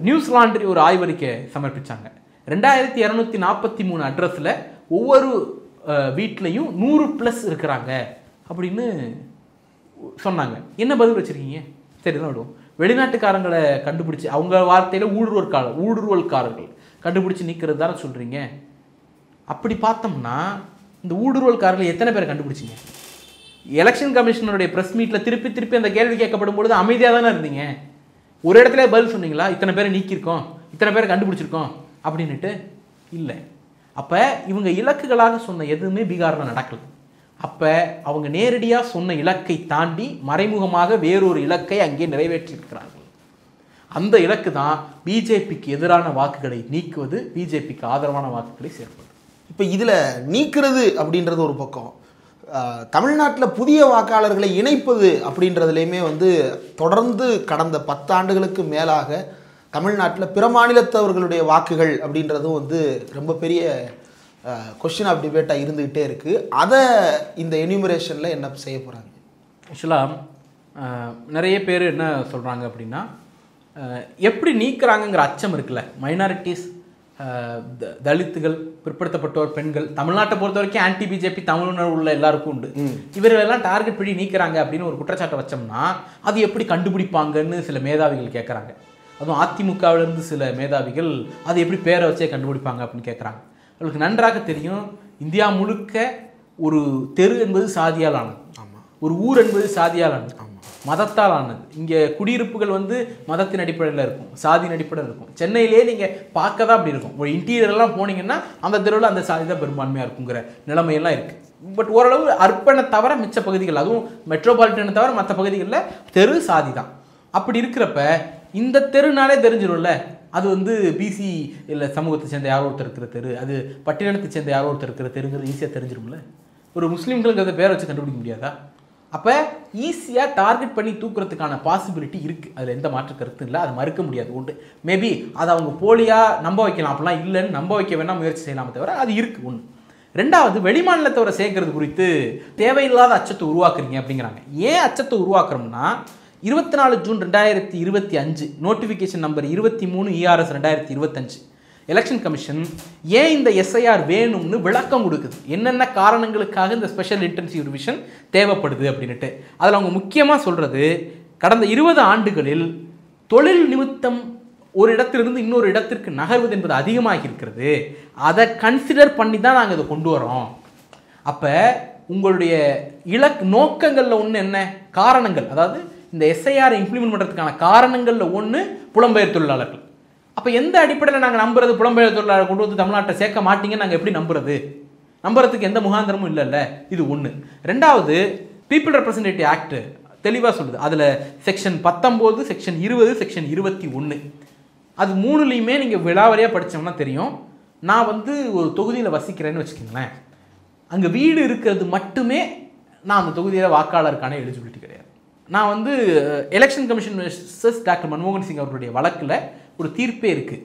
S2: நியூஸ் லாண்ட்ரி ஒரு ஆய்வறிக்கை சமர்ப்பித்தாங்க. 2243 அட்ரஸில் ஒவ்வொரு வீட்லேயும் 100+ இருக்கிறாங்க அப்படின்னு சொன்னாங்க. என்ன பதில் வச்சுருக்கீங்க? சரி தான் விடுவோம். வெளிநாட்டுக்காரங்களை கண்டுபிடிச்சி, அவங்க வார்த்தையில் ஊடுருவல்காரர்கள் கண்டுபிடிச்சி நிற்கிறது தானே சொல்கிறீங்க. அப்படி பார்த்தோம்னா இந்த ஊடுருவல்காரர்கள் எத்தனை பேரை கண்டுபிடிச்சிங்க? எலெக்ஷன் கமிஷனருடைய ப்ரெஸ் மீட்டில் திருப்பி அந்த கேள்வி கேட்கப்படும் பொழுது அமைதியாக தானே இருந்தீங்க. ஒரு இடத்துல பதில் சொன்னீங்களா, இத்தனை பேரை நீக்கியிருக்கோம், இத்தனை பேரை கண்டுபிடிச்சிருக்கோம் அப்படின்ட்டு? இல்லை. அப்போ இவங்க இலக்குகளாக சொன்ன எதுவுமே பீகாரில் நடக்கலை. அப்போ அவங்க நேரடியாக சொன்ன இலக்கை தாண்டி மறைமுகமாக வேறொரு இலக்கை அங்கே நிறைவேற்றியிருக்கிறார்கள். அந்த இலக்கு தான் பிஜேபிக்கு எதிரான வாக்குகளை நீக்குவது, பிஜேபிக்கு ஆதரவான வாக்குகளை சேர்ப்பது.
S1: இப்போ இதில் நீக்கிறது அப்படின்றது ஒரு பக்கம், தமிழ்நாட்டில் புதிய வாக்காளர்களை இணைப்பது அப்படின்றதுலையுமே தொடர்ந்து கடந்த 10 ஆண்டுகளுக்கு மேலாக தமிழ்நாட்டில் பிற மாநிலத்தவர்களுடைய வாக்குகள் அப்படின்றதும் ரொம்ப பெரிய கொஸ்டின் ஆஃப் டிபேட்டாக இருந்துக்கிட்டே இருக்குது. அதை இந்த என்யூமரேஷனில் என்ன செய்ய போகிறாங்க?
S2: ஆக்சுவலாக நிறைய பேர் என்ன சொல்கிறாங்க அப்படின்னா, எப்படி நீக்கிறாங்கங்கிற அச்சம் இருக்குல்ல, மைனாரிட்டிஸ், தலித்துகள், பிற்படுத்தப்பட்டோர், பெண்கள், தமிழ்நாட்டை பொறுத்த வரைக்கும் ஆன்டி பிஜேபி தமிழ்நாடு உள்ள எல்லாருக்கும் உண்டு. இவர்களெல்லாம் டார்கெட் பண்ணி நீக்கிறாங்க அப்படின்னு ஒரு குற்றச்சாட்டை வச்சோம்னா அது எப்படி கண்டுபிடிப்பாங்கன்னு சில மேதாவிகள் கேட்குறாங்க. அதுவும் அதிமுகவிலேருந்து சில மேதாவிகள் அது எப்படி பேரை வச்சே கண்டுபிடிப்பாங்க அப்படின்னு கேட்குறாங்க. உங்களுக்கு நன்றாக தெரியும், இந்தியா முழுக்க ஒரு தெரு என்பது சாதியால் ஆனது, ஒரு ஊர் என்பது சாதியால் ஆனது, மதத்தால் ஆனது. இங்கே குடியிருப்புகள் வந்து மதத்தின் அடிப்படையில் இருக்கும், சாதியின் அடிப்படையில் இருக்கும். சென்னையிலே நீங்கள் பார்க்க தான் அப்படி இருக்கும். ஒரு இன்டீரியர்லாம் போனீங்கன்னா அந்த தெருவில் அந்த சாதி தான் பெரும்பான்மையாக இருக்குங்கிற நிலைமையெல்லாம் இருக்குது. பட் ஓரளவு அர்ப்பனை தவிர மிச்ச பகுதிகள், அதுவும் மெட்ரோபாலிட்டனை தவிர மற்ற பகுதிகளில் தெரு சாதி தான். அப்படி இருக்கிறப்ப இந்த தெருனாலே தெரிஞ்சிடும்ல, அது வந்து பிசி இல்லை சமூகத்தை சேர்ந்த யாரோ ஒருத்தர் இருக்கிற தெரு, அது பட்டியலத்தை சேர்ந்த யாரோ ஒருத்தர் இருக்கிற தெருங்கிறது ஈஸியாக தெரிஞ்சிடும்ல. ஒரு முஸ்லீம்களுங்கிறத பேரை வச்சு கண்டுபிடிக்க முடியாதா? அப்போ ஈஸியாக டார்கெட் பண்ணி தூக்குறதுக்கான பாசிபிலிட்டி இருக்குது, அதில் எந்த மாற்று கருத்தும் இல்லை, அதை மறுக்க முடியாது. ஒன்று மேபி அதை அவங்க போலியாக நம்ப வைக்கலாம், அப்படிலாம் இல்லைன்னு நம்ப வைக்க வேணால் முயற்சி செய்யலாமே தவிர அது இருக்குது. ஒன்று. ரெண்டாவது, வெளிமாநிலத்தவரை சேர்க்கறது குறித்து தேவையில்லாத அச்சத்தை உருவாக்குறீங்க அப்படிங்கிறாங்க. ஏன் அச்சத்தை உருவாக்குறோம்னா, 24 June 2025 notification number 23 ERS 2025 election commission ஏன் இந்த எஸ்ஐஆர் வேணும்னு விளக்கம் கொடுக்குது, என்னென்ன காரணங்களுக்காக இந்த ஸ்பெஷல் இன்டென்சிவ் ரிவிஷன் தேவைப்படுது அப்படின்ட்டு. அதில் அவங்க முக்கியமாக சொல்கிறது, கடந்த 20 ஆண்டுகளில் தொழில் நிமித்தம் ஒரு இடத்திலிருந்து இன்னொரு இடத்திற்கு நகர்வது என்பது அதிகமாகி இருக்கிறது, அதை கன்சிடர் பண்ணி தான் நாங்கள் இதை கொண்டு வரோம். அப்போ உங்களுடைய நோக்கங்களில் ஒன்று என்ன, காரணங்கள், அதாவது இந்த எஸ்ஐஆரை இம்ப்ளிமெண்ட் பண்ணுறதுக்கான காரணங்களில் ஒன்று புலம்பெயர் தொழிலாளர்கள். அப்போ எந்த அடிப்படையில் நாங்கள் நம்புறது, புலம்பெயர் தொழிலாளர் கொண்டு வந்து தமிழ்நாட்டை சேர்க்க மாட்டீங்கன்னு நாங்கள் எப்படி நம்புறது? நம்புறதுக்கு எந்த முகாந்திரமும் இல்லைல்ல. இது ஒன்று. ரெண்டாவது, பீப்புள் ரெப்ரசன்டேட்டிவ் ஆக்ட் தெளிவாக சொல்லுது, அதில் செக்ஷன் 19, செக்ஷன் 20, செக்ஷன் 21, அது மூணுலேயுமே நீங்கள் விலாவரியாக படித்தோம்னா தெரியும். நான் வந்து ஒரு தொகுதியில் வசிக்கிறேன்னு வச்சுக்கோங்களேன், அங்கே வீடு இருக்கிறது மட்டுமே நான் அந்த தொகுதியில் வாக்காளருக்கான எலிஜிபிலிட்டி கிடையாது. நான் வந்து எலெக்ஷன் கமிஷன் டாக்டர் மன்மோகன் சிங் அவர்களுடைய வழக்கில் ஒரு தீர்ப்பே இருக்குது.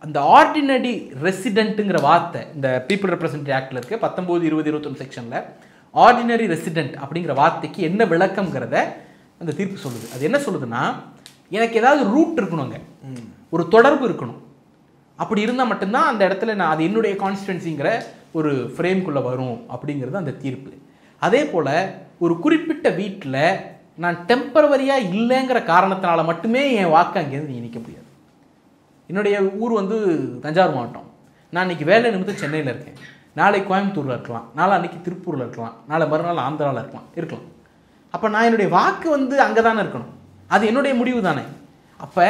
S2: அந்த ஆர்டினரி ரெசிடென்ட்டுங்கிற வார்த்தை இந்த பீப்புள் ரெப்ரசன்டேட்டிவ் ஆக்டில் இருக்குது, 19, 20, 21 செக்ஷனில் ஆர்டினரி ரெசிடென்ட் அப்படிங்கிற வார்த்தைக்கு என்ன விளக்கம்ங்கிறத அந்த தீர்ப்பு சொல்லுது. அது என்ன சொல்லுதுன்னா, எனக்கு ஏதாவது ரூட் இருக்கணுங்க, ஒரு தொடர்பு இருக்கணும். அப்படி இருந்தால் மட்டும்தான் அந்த இடத்துல நான் அது என்னுடைய கான்ஸ்டிடுவன்சிங்கிற ஒரு ஃப்ரேம்குள்ளே வரும் அப்படிங்கிறது அந்த தீர்ப்பு. அதே போல் ஒரு குறிப்பிட்ட வீட்டில் நான் டெம்பரவரியாக இல்லைங்கிற காரணத்தினால மட்டுமே என் வாக்கு அங்கேருந்து இணைக்க முடியாது. என்னுடைய ஊர் வந்து தஞ்சாவூர் மாவட்டம், நான் இன்றைக்கி வேலை நிமித்தம் சென்னையில் இருக்கேன், நாளைக்கு கோயம்புத்தூரில் இருக்கலாம், அன்றைக்கி திருப்பூரில் இருக்கலாம், நாளை மறுநாள் ஆந்திராவில் இருக்கலாம். அப்போ நான் என்னுடைய வாக்கு வந்து அங்கே தானே இருக்கணும், அது என்னுடைய முடிவு தானே. அப்போ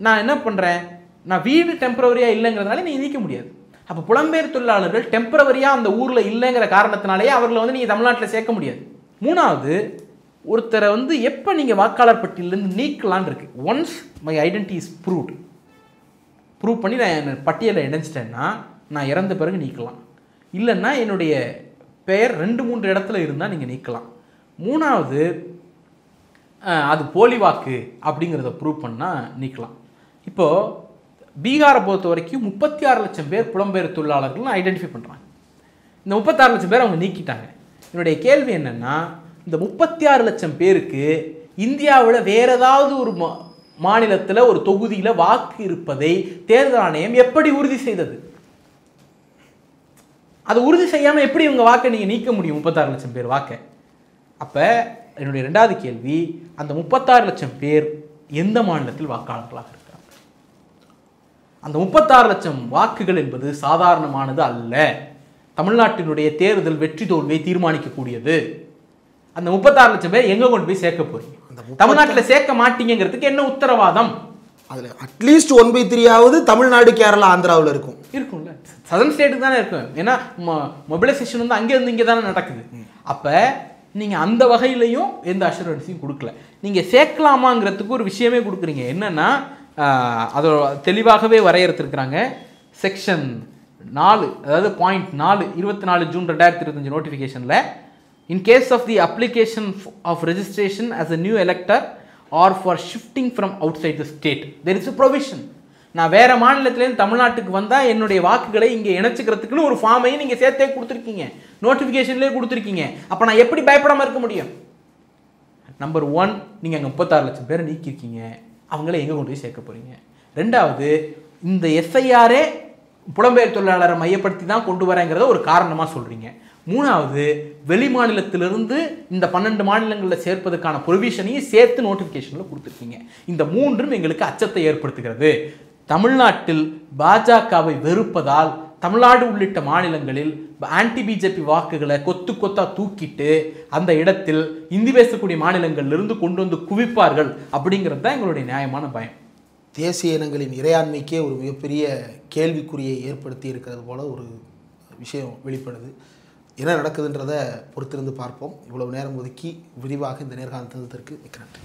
S2: நான் என்ன பண்ணுறேன், நான் வீடு டெம்பரவரியாக இல்லைங்கிறதுனால நீ இணைக்க முடியாது. அப்போ புலம்பெயர் தொழிலாளர்கள் டெம்பரவரியாக அந்த ஊரில் இல்லைங்கிற காரணத்தினாலேயே அவர்களை வந்து நீங்கள் தமிழ்நாட்டில் சேர்க்க முடியாது. மூணாவது, ஒருத்தரை வந்து எப்போ நீங்கள் வாக்காளர் பட்டியலேருந்து நீக்கலான் இருக்கு. Once my identity is prove பண்ணி நான் பட்டியலில் இணைச்சிட்டேன்னா நான் இறந்த பிறகு நீக்கலாம், இல்லைன்னா என்னுடைய பெயர் 2-3 இடத்துல இருந்தால் நீங்கள் நீக்கலாம். மூணாவது, அது போலி வாக்கு அப்படிங்கிறத ப்ரூவ் பண்ணால் நீக்கலாம். இப்போது பீகாரை பொறுத்த வரைக்கும் 36 லட்சம் பேர் புலம்பெயர் தொழிலாளர்கள்னு ஐடென்டிஃபை பண்ணுறாங்க. இந்த 36 லட்சம் பேர் அவங்க நீக்கிட்டாங்க. என்னுடைய கேள்வி என்னென்னா, இந்த 36 லட்சம் பேருக்கு இந்தியாவில் வேறு ஏதாவது ஒரு மாநிலத்தில் ஒரு தொகுதியில் வாக்கு இருப்பதை தேர்தல் ஆணையம் எப்படி உறுதி செய்தது? அதை உறுதி செய்யாமல் எப்படி இவங்க வாக்கை நீங்கள் நீக்க முடியும், 36 லட்சம் பேர் வாக்கை? அப்போ என்னுடைய ரெண்டாவது கேள்வி, அந்த 36 லட்சம் பேர் எந்த மாநிலத்தில் வாக்காளர்களாக இருக்கிறாங்க? அந்த 36 லட்சம் வாக்குகள் என்பது சாதாரணமானது அல்ல. தமிழ்நாட்டினுடைய தேர்தல் வெற்றி தோல்வியை தீர்மானிக்கக்கூடியது. அந்த 36 லட்சம் பேர் எங்கே கொண்டு போய் சேர்க்க போறீங்க? தமிழ்நாட்டில் சேர்க்க மாட்டீங்கிறதுக்கு என்ன உத்தரவாதம்? அதில்
S1: அட்லீஸ்ட் 1/3 தமிழ்நாடு, கேரளா, ஆந்திராவில் இருக்கும்ல.
S2: சதர்ன் ஸ்டேட்டுக்கு தானே இருக்கும். ஏன்னா மொபிலைசேஷன் வந்து அங்கேருந்து இங்கே தானே நடக்குது. அப்போ நீங்கள் அந்த வகையிலையும் எந்த அஷூரன்ஸையும் கொடுக்கல. நீங்கள் சேர்க்கலாமாங்கிறதுக்கு ஒரு விஷயமே கொடுக்குறீங்க. என்னென்னா, அதை தெளிவாகவே வரையறுத்துருக்குறாங்க. செக்ஷன் 4, அதாவது பாயிண்ட் 4, 24 ஜூன் 2025 நோட்டிஃபிகேஷனில், in case of the application of registration as a new elector or for shifting from outside the state, there is a provision. நான் வேறு மாநிலத்திலேருந்து தமிழ்நாட்டுக்கு வந்தால் என்னுடைய வாக்குகளை இங்கே இணைச்சிக்கிறதுக்குன்னு ஒரு ஃபார்மையும் நீங்கள் சேர்த்தே கொடுத்துருக்கீங்க, நோட்டிஃபிகேஷன்லேயே கொடுத்துருக்கீங்க. அப்போ நான் எப்படி பயப்படாமல் இருக்க முடியும்? நம்பர் 1, நீங்கள் அங்கே 36 லட்சம் பேரை நீக்கிருக்கீங்க, அவங்கள எங்கே கொண்டு போய் சேர்க்க போகிறீங்க? ரெண்டாவது, இந்த எஸ்ஐஆரே புலம்பெயர் தொழிலாளரை மையப்படுத்தி தான் கொண்டு வரேங்கிறத ஒரு காரணமாக சொல்கிறீங்க. மூணாவது, வெளி மாநிலத்திலிருந்து இந்த 12 மாநிலங்களில் சேர்ப்பதற்கான ப்ரொவிஷனையும் சேர்த்து நோட்டிஃபிகேஷனில் கொடுத்துருக்கீங்க. இந்த மூன்றும் எங்களுக்கு அச்சத்தை ஏற்படுத்துகிறது. தமிழ்நாட்டில் பாஜகவை வெறுப்பதால் தமிழ்நாடு உள்ளிட்ட மாநிலங்களில் ஆன்டி பிஜேபி வாக்குகளை கொத்து கொத்தா தூக்கிட்டு அந்த இடத்தில் இந்தி பேசக்கூடிய மாநிலங்களிலிருந்து கொண்டு வந்து குவிப்பார்கள் அப்படிங்கிறது தான் எங்களுடைய நியாயமான பயம்.
S1: தேசிய இனங்களின் இறையாண்மைக்கே ஒரு மிகப்பெரிய கேள்விக்குறியை ஏற்படுத்தி இருக்கிறது போல ஒரு விஷயம் வெளிப்படுது. என்ன நடக்குதுன்றதை பொறுத்திருந்து பார்ப்போம். இவ்வளவு நேரம் ஒதுக்கி விரிவாக இந்த நேர்காணல் தந்ததற்கு மிக்க நன்றி.